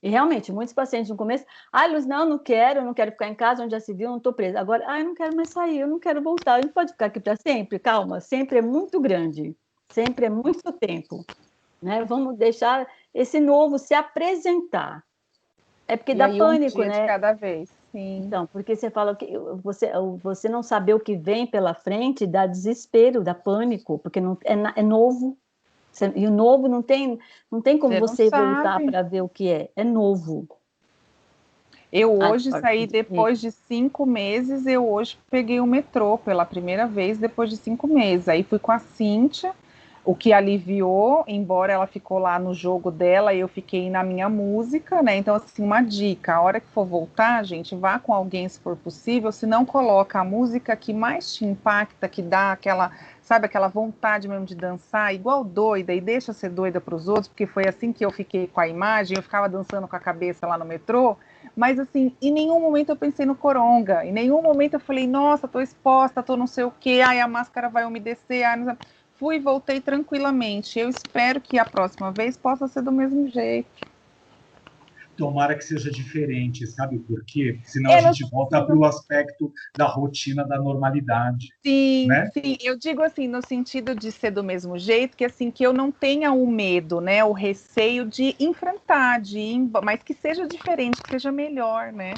E realmente, muitos pacientes no começo, Luz, não quero ficar em casa, onde já se viu, não estou presa. Agora, eu não quero mais sair, eu não quero voltar, a gente pode ficar aqui para sempre? Calma, sempre é muito grande, sempre é muito tempo. Né? Vamos deixar esse novo se apresentar. É porque E dá aí, um pânico, dia de né? cada vez. Sim. Então, porque você fala que você não saber o que vem pela frente dá desespero, dá pânico, porque não, é novo. E o novo não tem como Você não você voltar sabe. para ver o que é novo. Eu A hoje partir saí depois de 5 meses, eu hoje peguei o metrô pela primeira vez depois de 5 meses. Aí fui com a Cíntia, o que aliviou, embora ela ficou lá no jogo dela, eu fiquei na minha música, né? Então, assim, uma dica, a hora que for voltar, gente, vá com alguém se for possível, se não coloca a música que mais te impacta, que dá aquela, sabe, aquela vontade mesmo de dançar, igual doida, e deixa ser doida para os outros, porque foi assim que eu fiquei com a imagem, eu ficava dançando com a cabeça lá no metrô. Mas assim, em nenhum momento eu pensei no coronga, em nenhum momento eu falei, nossa, tô exposta, tô não sei o quê, ai, a máscara vai umedecer, ai, não sei. fui e voltei tranquilamente. Eu espero que a próxima vez possa ser do mesmo jeito. Tomara que seja diferente, sabe por quê? Porque senão a gente volta para o aspecto da rotina, da normalidade. Sim, né? sim, eu digo assim, no sentido de ser do mesmo jeito, que assim, que eu não tenha o medo, né, o receio de enfrentar, mas que seja diferente, que seja melhor, né?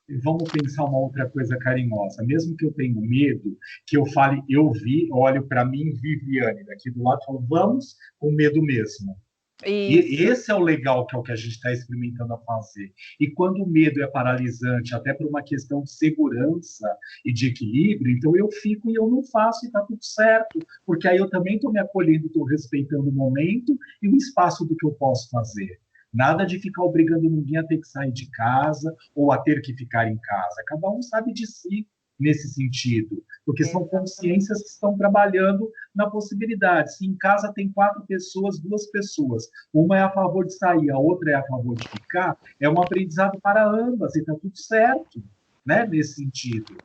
E vamos pensar uma outra coisa carinhosa. Mesmo que eu tenha medo, que eu fale, eu vi, olho para mim, Viviane, daqui do lado, falo, vamos com medo mesmo. E esse é o legal, que é o que a gente está experimentando a fazer. E quando o medo é paralisante, até por uma questão de segurança e de equilíbrio, então eu fico e eu não faço e está tudo certo, porque aí eu também estou me acolhendo, estou respeitando o momento e o espaço do que eu posso fazer. Nada de ficar obrigando ninguém a ter que sair de casa ou a ter que ficar em casa. Cada um sabe de si nesse sentido, porque são consciências que estão trabalhando na possibilidade. Se em casa tem 4 pessoas, 2 pessoas, uma é a favor de sair, a outra é a favor de ficar, é um aprendizado para ambas e está tudo certo, né? Nesse sentido.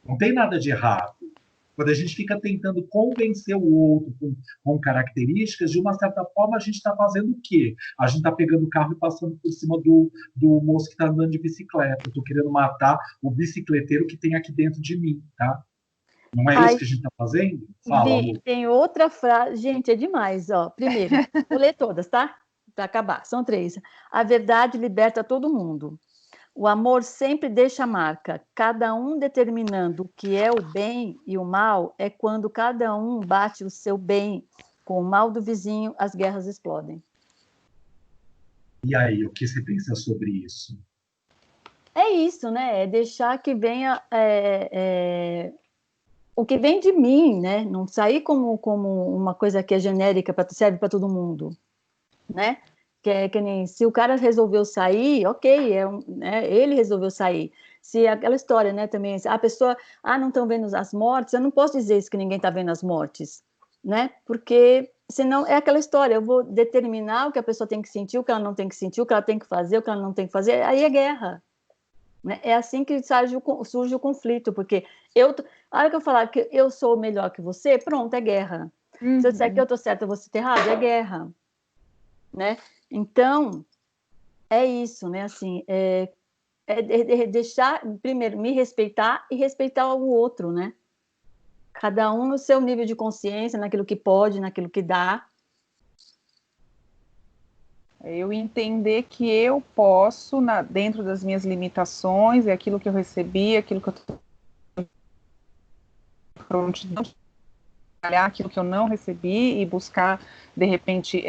Não tem nada de errado. Quando a gente fica tentando convencer o outro com características, de uma certa forma, a gente está fazendo o quê? A gente está pegando o carro e passando por cima do moço que está andando de bicicleta. Eu estou querendo matar o bicicleteiro que tem aqui dentro de mim, tá? Não é isso que a gente está fazendo? Fala, amor. Tem outra frase. Gente, é demais, ó. Primeiro, vou ler todas, tá? Para acabar. São 3. A verdade liberta todo mundo. O amor sempre deixa marca. Cada um determinando o que é o bem e o mal é quando cada um bate o seu bem com o mal do vizinho, as guerras explodem. E aí, o que você pensa sobre isso? É isso, né? É deixar que venha o que vem de mim, né? Não sair como uma coisa que é genérica, serve para todo mundo, né? Que nem se o cara resolveu sair, ok, né, ele resolveu sair. Se aquela história, né, também, a pessoa, não estão vendo as mortes, eu não posso dizer isso que ninguém está vendo as mortes, né? Porque senão é aquela história, eu vou determinar o que a pessoa tem que sentir, o que ela não tem que sentir, o que ela tem que fazer, o que ela não tem que fazer, aí é guerra. Né? É assim que surge o conflito, porque a hora que eu falar que eu sou melhor que você, pronto, é guerra. Se eu disser que eu estou certa e você está errado, é guerra. Né? Então, é isso, né? Assim, deixar, primeiro, me respeitar e respeitar o outro, né? Cada um no seu nível de consciência, naquilo que pode, naquilo que dá. Eu entender que eu posso, dentro das minhas limitações, é aquilo que eu recebi, aquilo que eu estou prontidão de trabalhar, aquilo que eu não recebi e buscar, de repente,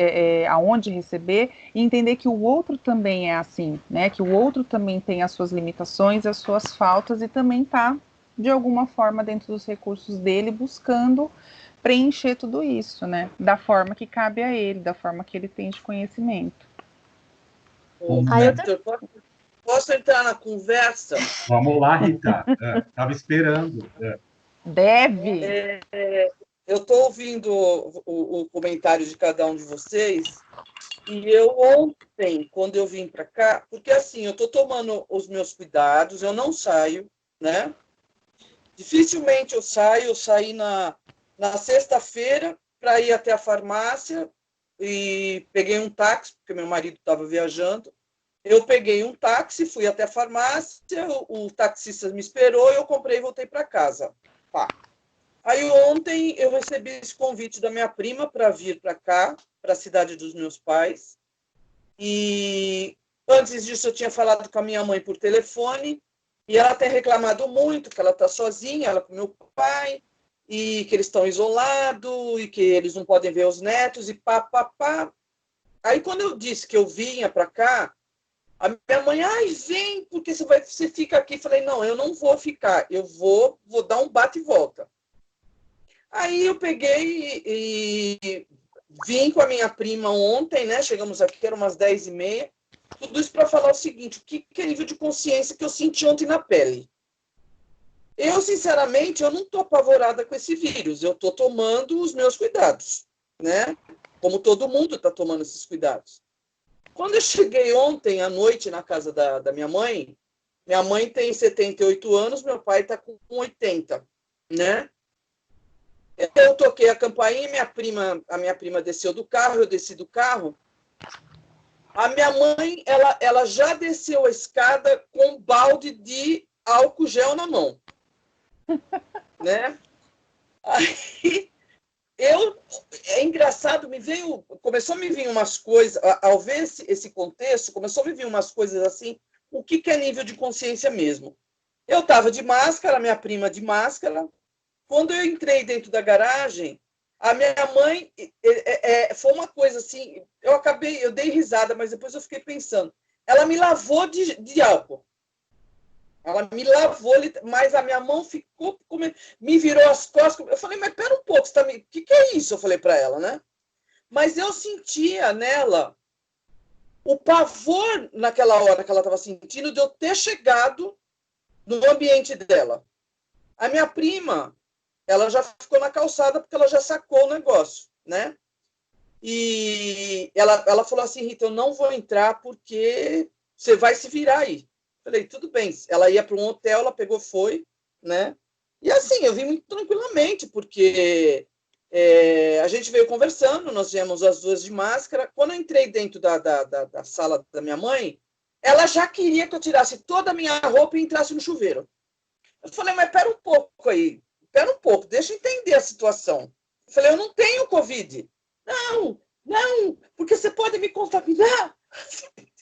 aonde receber, e entender que o outro também é assim, né? Que o outro também tem as suas limitações, as suas faltas e também está, de alguma forma, dentro dos recursos dele, buscando preencher tudo isso, né? Da forma que cabe a ele, da forma que ele tem de conhecimento. Posso entrar na conversa? Vamos lá, Rita. Estava esperando. Deve. Eu estou ouvindo o comentário de cada um de vocês e eu ontem, quando eu vim para cá, porque assim, eu estou tomando os meus cuidados, eu não saio, né? Dificilmente eu saí na sexta-feira para ir até a farmácia e peguei um táxi, porque meu marido estava viajando. Eu peguei um táxi, fui até a farmácia, o taxista me esperou, eu comprei e voltei para casa. Pá. Aí ontem eu recebi esse convite da minha prima para vir para cá, para a cidade dos meus pais. E antes disso eu tinha falado com a minha mãe por telefone, e ela tem reclamado muito que ela está sozinha, ela com meu pai, e que eles estão isolados, e que eles não podem ver os netos, e pá. Aí quando eu disse que eu vinha para cá, a minha mãe, vem, porque você fica aqui. Falei, não, eu não vou ficar, eu vou dar um bate e volta. Aí eu peguei e vim com a minha prima ontem, né? Chegamos aqui, eram umas 10h30. Tudo isso para falar o seguinte, o que é nível de consciência que eu senti ontem na pele. Eu, sinceramente, eu não estou apavorada com esse vírus, eu estou tomando os meus cuidados, né? Como todo mundo está tomando esses cuidados. Quando eu cheguei ontem à noite na casa da minha mãe tem 78 anos, meu pai está com 80, né? Eu toquei a campainha, a minha prima desceu do carro, eu desci do carro. A minha mãe, ela já desceu a escada com um balde de álcool gel na mão. Né? Aí, é engraçado, começou a me vir umas coisas, ao ver esse contexto, começou a me vir umas coisas assim, o que é nível de consciência mesmo. Eu estava de máscara, minha prima de máscara. Quando eu entrei dentro da garagem, a minha mãe, foi uma coisa assim, eu dei risada, mas depois eu fiquei pensando, ela me lavou de álcool. Ela me lavou, mas a minha mão ficou, me virou as costas. Eu falei, mas pera um pouco, o que é isso? Eu falei para ela, né? Mas eu sentia nela o pavor naquela hora que ela estava sentindo de eu ter chegado no ambiente dela. A minha prima, ela já ficou na calçada porque ela já sacou o negócio, né? E ela falou assim, Rita, eu não vou entrar porque você vai se virar aí. Falei, tudo bem. Ela ia para um hotel, ela pegou, foi, né? E assim, eu vim muito tranquilamente, porque a gente veio conversando, nós viemos as duas de máscara. Quando eu entrei dentro da sala da minha mãe, ela já queria que eu tirasse toda a minha roupa e entrasse no chuveiro. Eu falei, mas pera um pouco aí, pera um pouco, deixa eu entender a situação. Eu falei, eu não tenho Covid. Não, porque você pode me contaminar.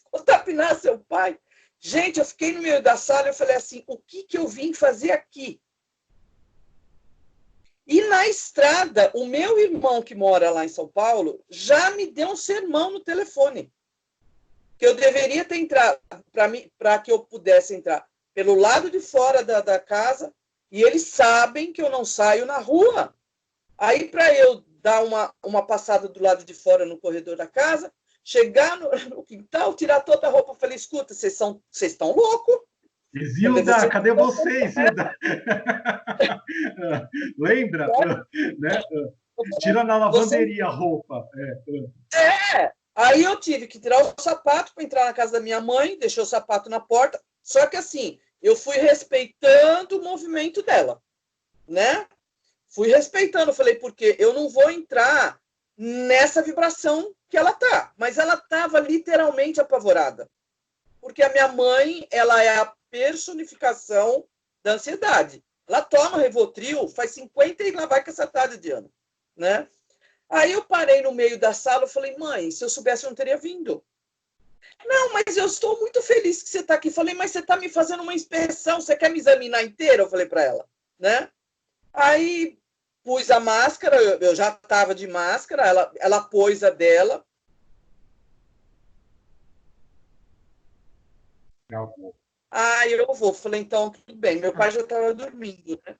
Contaminar seu pai. Gente, eu fiquei no meio da sala e eu falei assim, o que eu vim fazer aqui? E na estrada, o meu irmão que mora lá em São Paulo já me deu um sermão no telefone. Que eu deveria ter entrado, para que eu pudesse entrar pelo lado de fora da casa, e eles sabem que eu não saio na rua. Aí, para eu dar uma passada do lado de fora no corredor da casa, chegar no quintal, tirar toda a roupa, eu falei, escuta, vocês estão loucos? Isilda, cadê você, Isilda? Lembra? Né? Tira na lavanderia a roupa. Aí eu tive que tirar o sapato para entrar na casa da minha mãe, deixei o sapato na porta, só que assim, eu fui respeitando o movimento dela, né? Fui respeitando, falei, porque eu não vou entrar nessa vibração que ela tá, mas ela estava literalmente apavorada, porque a minha mãe, ela é a personificação da ansiedade. Ela toma Rivotril, faz 50 e lá vai cacetada de ano, né? Aí eu parei no meio da sala e falei, mãe, se eu soubesse eu não teria vindo. Não, mas eu estou muito feliz que você está aqui. Falei, mas você está me fazendo uma inspeção, você quer me examinar inteira? Eu falei para ela, né? Aí pus a máscara, eu já estava de máscara, ela pôs a dela. Eu vou. Falei, então, tudo bem. Meu pai já estava dormindo, né?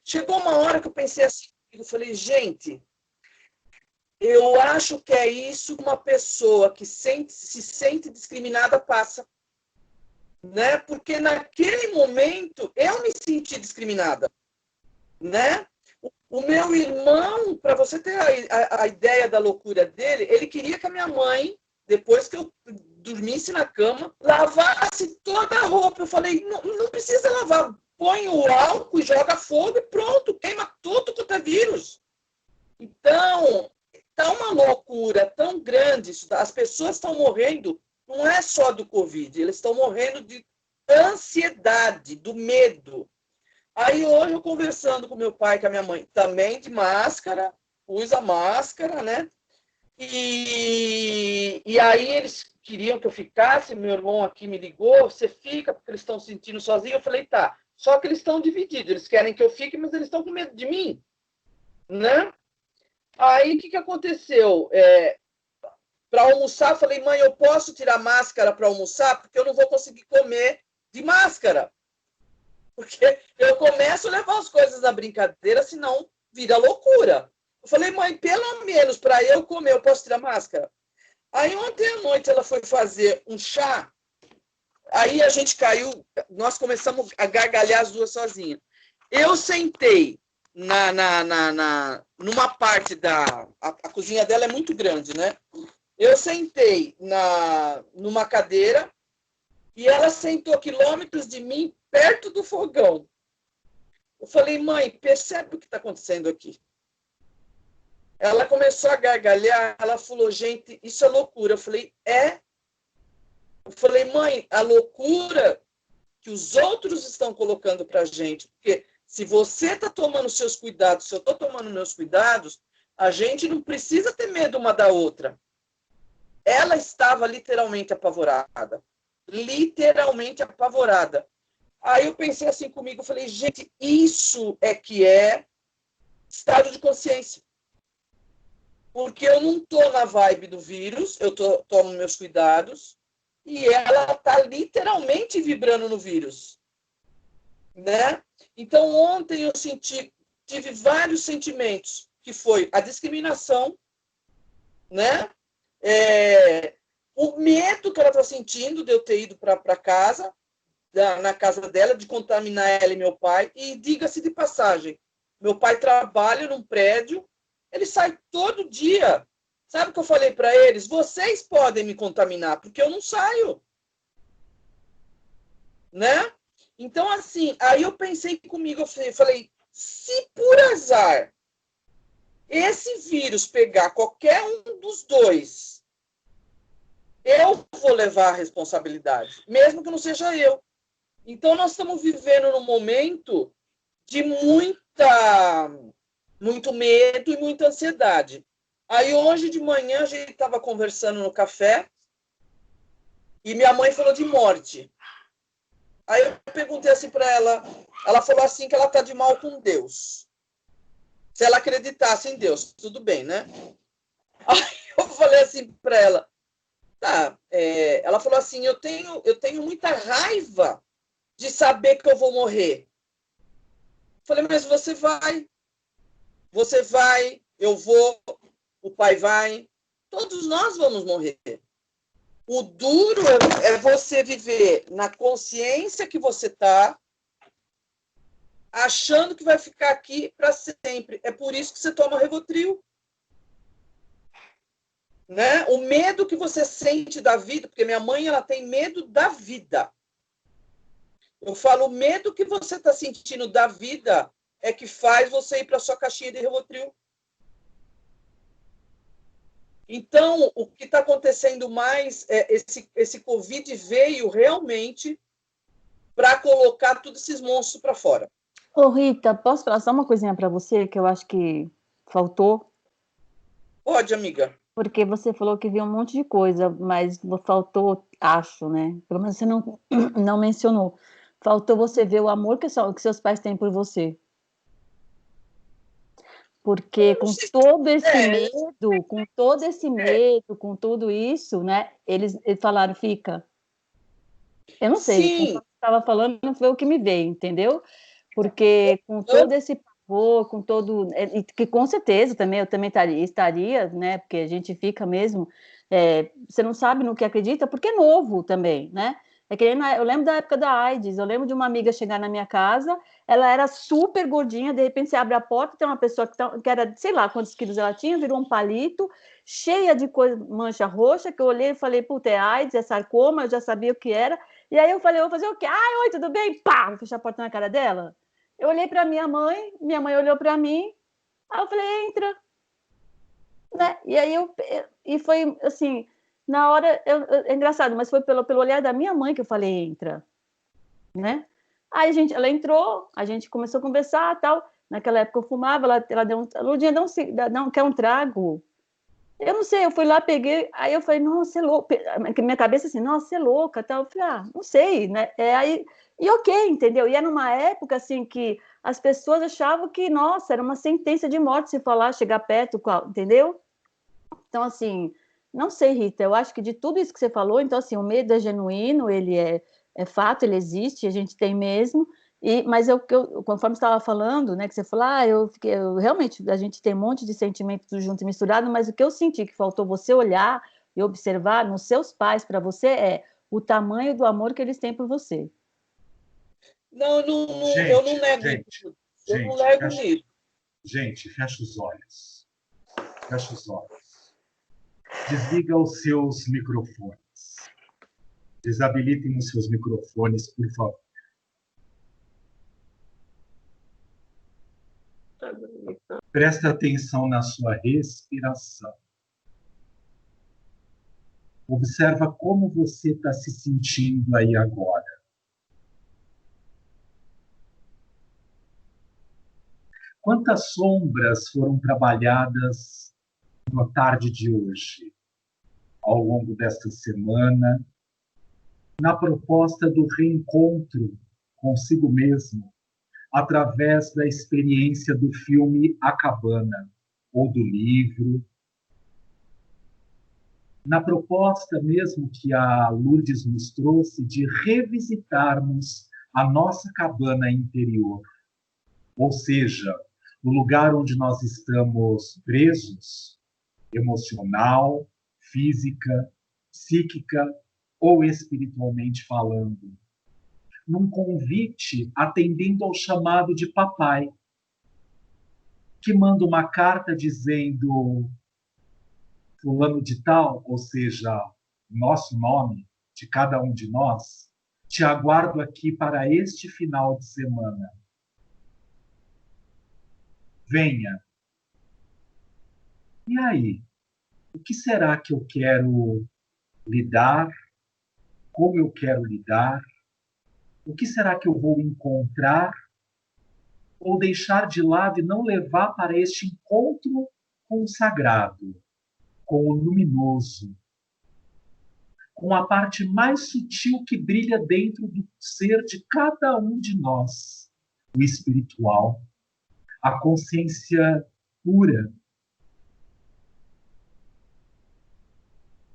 Chegou uma hora que eu pensei assim, eu falei, gente, eu acho que é isso que uma pessoa que se sente discriminada passa. Né? Porque naquele momento eu me senti discriminada. Né? O meu irmão, para você ter a ideia da loucura dele, ele queria que a minha mãe, depois que eu dormisse na cama, lavasse toda a roupa. Eu falei, não precisa lavar, põe o álcool, joga fogo e pronto, queima tudo quanto é vírus. Então, tá uma loucura tão grande isso. As pessoas estão morrendo, não é só do Covid, eles estão morrendo de ansiedade, do medo. Aí hoje eu conversando com meu pai e com a minha mãe, também de máscara, pus a máscara, né? E aí eles queriam que eu ficasse, meu irmão aqui me ligou, você fica, porque eles estão se sentindo sozinhos. Eu falei, tá, só que eles estão divididos, eles querem que eu fique, mas eles estão com medo de mim, né? Aí, o que aconteceu? Para almoçar, eu falei, mãe, eu posso tirar máscara para almoçar? Porque eu não vou conseguir comer de máscara. Porque eu começo a levar as coisas na brincadeira, senão vira loucura. Eu falei, mãe, pelo menos para eu comer, eu posso tirar máscara? Aí, ontem à noite, ela foi fazer um chá. Aí a gente caiu, nós começamos a gargalhar as duas sozinhas. Eu sentei numa parte a cozinha dela é muito grande, né? Eu sentei numa cadeira e ela sentou quilômetros de mim, perto do fogão. Eu falei, mãe, percebe o que está acontecendo aqui? ela começou a gargalhar, ela falou, gente, isso é loucura. Eu falei, é? Eu falei, mãe, a loucura que os outros estão colocando pra gente, porque se você está tomando seus cuidados, se eu estou tomando meus cuidados, a gente não precisa ter medo uma da outra. Ela estava literalmente apavorada. Literalmente apavorada. Aí eu pensei assim comigo, eu falei, gente, isso é que é estado de consciência. Porque eu não estou na vibe do vírus, eu tomo meus cuidados, e ela está literalmente vibrando no vírus. Né? Então, ontem eu tive vários sentimentos, que foi a discriminação, né? O medo que ela está sentindo de eu ter ido para casa, na casa dela, de contaminar ela e meu pai. E diga-se de passagem, meu pai trabalha num prédio, ele sai todo dia. Sabe o que eu falei para eles? Vocês podem me contaminar, porque eu não saio. Né? Então, assim, aí eu pensei comigo, eu falei, se por azar esse vírus pegar qualquer um dos dois, eu vou levar a responsabilidade, mesmo que não seja eu. Então, nós estamos vivendo num momento de muito medo e muita ansiedade. Aí, hoje de manhã, a gente estava conversando no café e minha mãe falou de morte. Aí eu perguntei assim para ela falou assim que ela está de mal com Deus. Se ela acreditasse em Deus, tudo bem, né? Aí eu falei assim para ela, tá, ela falou assim, eu tenho muita raiva de saber que eu vou morrer. Eu falei, mas você vai, eu vou, o pai vai, todos nós vamos morrer. O duro é você viver na consciência que você está, achando que vai ficar aqui para sempre. É por isso que você toma Rivotril. Né? O medo que você sente da vida, porque minha mãe ela tem medo da vida. Eu falo, o medo que você está sentindo da vida é que faz você ir para sua caixinha de Rivotril. Então, o que está acontecendo mais é esse Covid veio realmente para colocar todos esses monstros para fora. Ô, Rita, posso falar só uma coisinha para você que eu acho que faltou? Pode, amiga. Porque você falou que viu um monte de coisa, mas faltou, acho, né? Pelo menos você não mencionou. Faltou você ver o amor que seus pais têm por você. Porque com todo esse medo, com tudo isso, né? Eles falaram, fica. Eu não sei, Sim. como você estava falando, não foi o que me veio, entendeu? Porque com todo esse pavor, com todo... que com certeza também, eu também estaria, né? Porque a gente fica mesmo... você não sabe no que acredita, porque é novo também, né? Eu lembro da época da AIDS, eu lembro de uma amiga chegar na minha casa, ela era super gordinha, de repente você abre a porta, tem uma pessoa que era, sei lá quantos quilos ela tinha, virou um palito, cheia de coisa, mancha roxa, que eu olhei e falei, puta, é AIDS, é sarcoma, eu já sabia o que era, e aí eu falei, vou fazer o quê? Ai, oi, tudo bem? Pá, vou fechar a porta na cara dela. Eu olhei para minha mãe olhou para mim, aí eu falei, entra. Né? E aí e foi assim, na hora, é engraçado, mas foi pelo olhar da minha mãe que eu falei, entra. Né? Aí ela entrou, a gente começou a conversar tal. Naquela época eu fumava, ela deu Ludinha, quer um trago? Eu não sei, eu fui lá, peguei, aí eu falei, nossa, você é louca. Minha cabeça assim, nossa, você é louca, tal. Eu falei, não sei, né? E ok, entendeu? E era numa época assim que as pessoas achavam que, nossa, era uma sentença de morte se falar, chegar perto, entendeu? Então, assim, não sei, Rita, eu acho que de tudo isso que você falou, então, assim, o medo é genuíno, ele é fato, ele existe, a gente tem mesmo, mas conforme você estava falando, né, que você falou, realmente, a gente tem um monte de sentimentos juntos e misturados, mas o que eu senti que faltou você olhar e observar nos seus pais para você é o tamanho do amor que eles têm por você. Não, eu não nego isso. Eu não nego nisso. Gente, fecha os olhos. Fecha os olhos. Desliga os seus microfones. Desabilitem os seus microfones, por favor. Presta atenção na sua respiração. Observa como você está se sentindo aí agora. Quantas sombras foram trabalhadas na tarde de hoje, ao longo desta semana, na proposta do reencontro consigo mesmo, através da experiência do filme A Cabana, ou do livro, na proposta mesmo que a Lourdes nos trouxe de revisitarmos a nossa cabana interior, ou seja, o lugar onde nós estamos presos, emocional, física, psíquica ou espiritualmente falando, num convite atendendo ao chamado de papai, que manda uma carta dizendo fulano de tal, ou seja, nosso nome, de cada um de nós, te aguardo aqui para este final de semana. Venha. E aí? O que será que eu quero lidar? Como eu quero lidar? O que será que eu vou encontrar ou deixar de lado e não levar para este encontro com o sagrado, com o luminoso, com a parte mais sutil que brilha dentro do ser de cada um de nós, o espiritual, a consciência pura.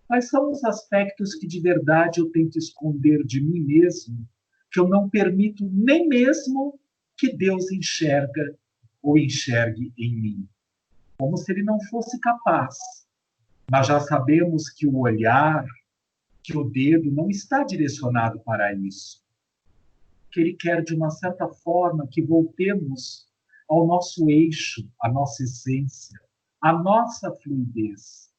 Quais são os aspectos que de verdade eu tento esconder de mim mesmo, que eu não permito nem mesmo que Deus enxerga ou enxergue em mim? Como se ele não fosse capaz. Mas já sabemos que o olhar, que o dedo não está direcionado para isso. Que ele quer, de uma certa forma, que voltemos ao nosso eixo, à nossa essência, à nossa fluidez.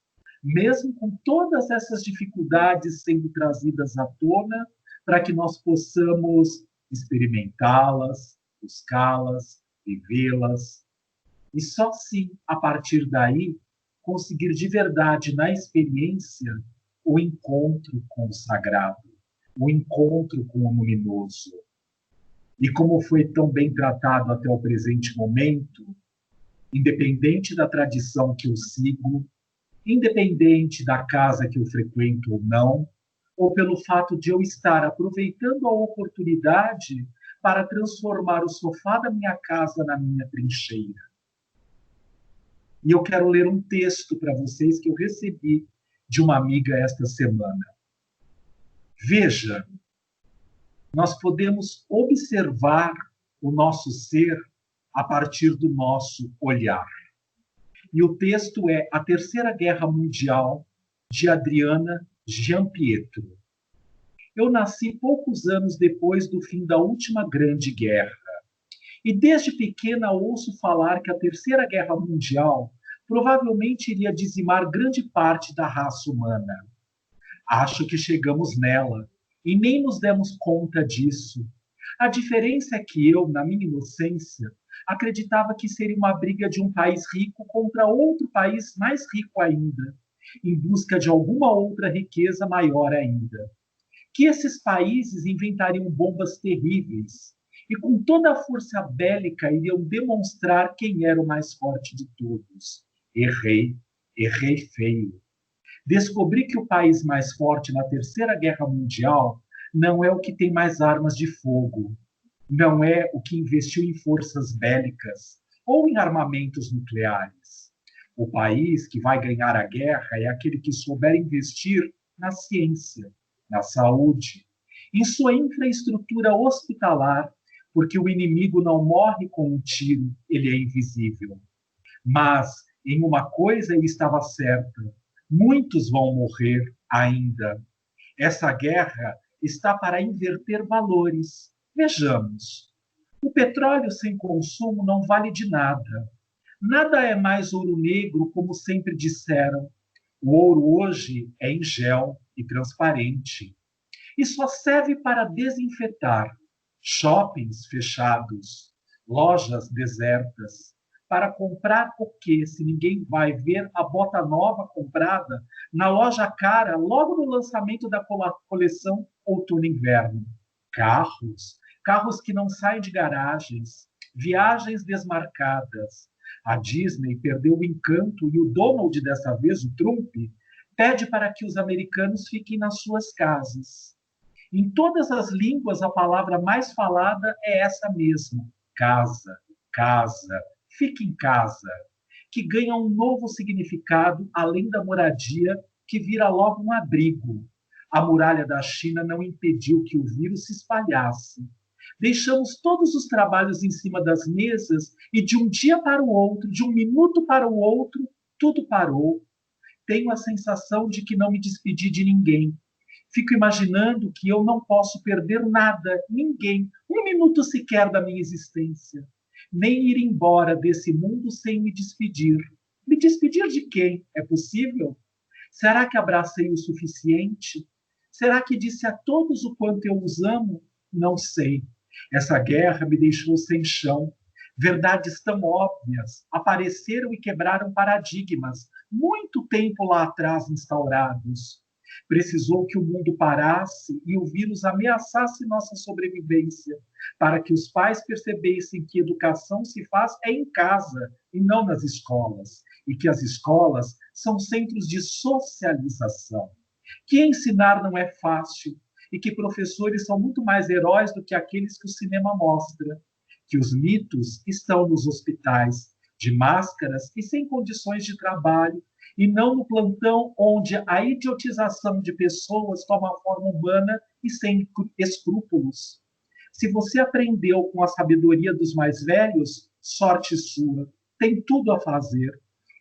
Mesmo com todas essas dificuldades sendo trazidas à tona, para que nós possamos experimentá-las, buscá-las, vivê-las. E só assim, a partir daí, conseguir de verdade, na experiência, o encontro com o sagrado, o encontro com o luminoso. E como foi tão bem tratado até o presente momento, independente da tradição que eu sigo, independente da casa que eu frequento ou não, ou pelo fato de eu estar aproveitando a oportunidade para transformar o sofá da minha casa na minha trincheira. E eu quero ler um texto para vocês que eu recebi de uma amiga esta semana. Veja, nós podemos observar o nosso ser a partir do nosso olhar. E o texto é A Terceira Guerra Mundial, de Adriana Giampietro. Eu nasci poucos anos depois do fim da última grande guerra. E desde pequena ouço falar que a Terceira Guerra Mundial provavelmente iria dizimar grande parte da raça humana. Acho que chegamos nela e nem nos demos conta disso. A diferença é que eu, na minha inocência, acreditava que seria uma briga de um país rico contra outro país mais rico ainda, em busca de alguma outra riqueza maior ainda. Que esses países inventariam bombas terríveis e com toda a força bélica iriam demonstrar quem era o mais forte de todos. Errei feio. Descobri que o país mais forte na Terceira Guerra Mundial não é o que tem mais armas de fogo, não é o que investiu em forças bélicas ou em armamentos nucleares. O país que vai ganhar a guerra é aquele que souber investir na ciência, na saúde, em sua infraestrutura hospitalar, porque o inimigo não morre com um tiro, ele é invisível. Mas em uma coisa ele estava certo: muitos vão morrer ainda. Essa guerra está para inverter valores. Vejamos. O petróleo sem consumo não vale de nada. Nada é mais ouro negro, como sempre disseram. O ouro hoje é em gel e transparente. E só serve para desinfetar. Shoppings fechados, lojas desertas, para comprar o quê? Se ninguém vai ver a bota nova comprada na loja cara, logo no lançamento da coleção outono-inverno. Carros que não saem de garagens, viagens desmarcadas. A Disney perdeu o encanto e o Donald, dessa vez, o Trump, pede para que os americanos fiquem nas suas casas. Em todas as línguas, a palavra mais falada é essa mesma: casa, casa, fique em casa, que ganha um novo significado além da moradia, que vira logo um abrigo. A muralha da China não impediu que o vírus se espalhasse. Deixamos todos os trabalhos em cima das mesas e de um dia para o outro, de um minuto para o outro, tudo parou. Tenho a sensação de que não me despedi de ninguém. Fico imaginando que eu não posso perder nada, ninguém, um minuto sequer da minha existência. Nem ir embora desse mundo sem me despedir. Me despedir de quem? É possível? Será que abracei o suficiente? Será que disse a todos o quanto eu os amo? Não sei. Essa guerra me deixou sem chão. Verdades tão óbvias apareceram e quebraram paradigmas, muito tempo lá atrás instaurados. Precisou que o mundo parasse e o vírus ameaçasse nossa sobrevivência, para que os pais percebessem que educação se faz em casa e não nas escolas, e que as escolas são centros de socialização. Que ensinar não é fácil, e que professores são muito mais heróis do que aqueles que o cinema mostra, que os mitos estão nos hospitais, de máscaras e sem condições de trabalho, e não no plantão onde a idiotização de pessoas toma forma humana e sem escrúpulos. Se você aprendeu com a sabedoria dos mais velhos, sorte sua, tem tudo a fazer.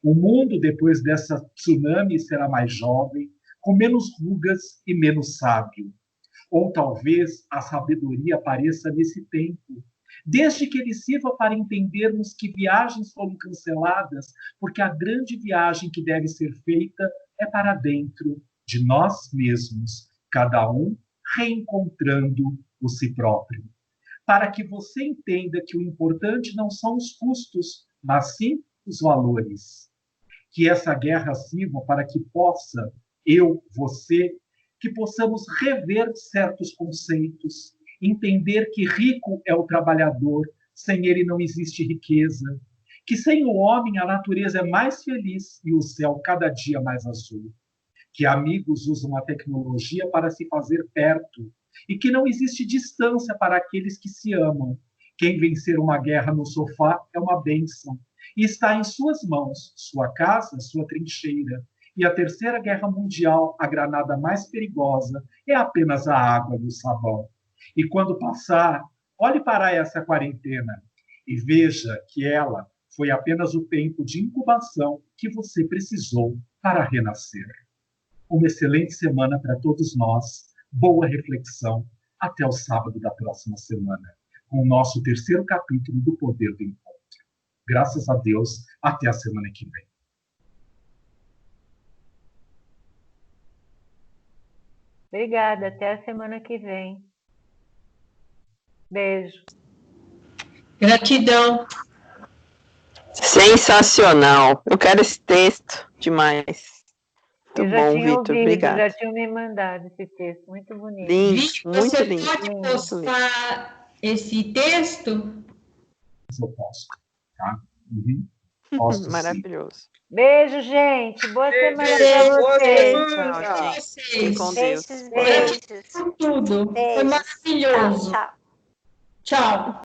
O mundo, depois dessa tsunami, será mais jovem, com menos rugas e menos sábio. Ou talvez a sabedoria apareça nesse tempo, desde que ele sirva para entendermos que viagens foram canceladas, porque a grande viagem que deve ser feita é para dentro de nós mesmos, cada um reencontrando o si próprio. Para que você entenda que o importante não são os custos, mas sim os valores. Que essa guerra sirva para que possa, eu, você, que possamos rever certos conceitos, entender que rico é o trabalhador, sem ele não existe riqueza, que sem o homem a natureza é mais feliz e o céu cada dia mais azul, que amigos usam a tecnologia para se fazer perto e que não existe distância para aqueles que se amam. Quem vencer uma guerra no sofá é uma bênção e está em suas mãos, sua casa, sua trincheira. E a Terceira Guerra Mundial, a granada mais perigosa, é apenas a água e o sabão. E quando passar, olhe para essa quarentena e veja que ela foi apenas o tempo de incubação que você precisou para renascer. Uma excelente semana para todos nós, boa reflexão, até o sábado da próxima semana, com o nosso terceiro capítulo do Poder do Encontro. Graças a Deus, até a semana que vem. Obrigada, até a semana que vem. Beijo. Gratidão. Sensacional. Eu quero esse texto demais. Muito bom, Vitor. Obrigado. Já tinham me mandado esse texto, muito bonito. Lindo, Vitor, muito você lindo. pode postar esse texto? Eu posso, tá? Posso, maravilhoso. sim. Beijo, gente. Boa semana para vocês. Fiquem com Deus. Beijos. Com tudo. Foi maravilhoso. Tchau. Tchau.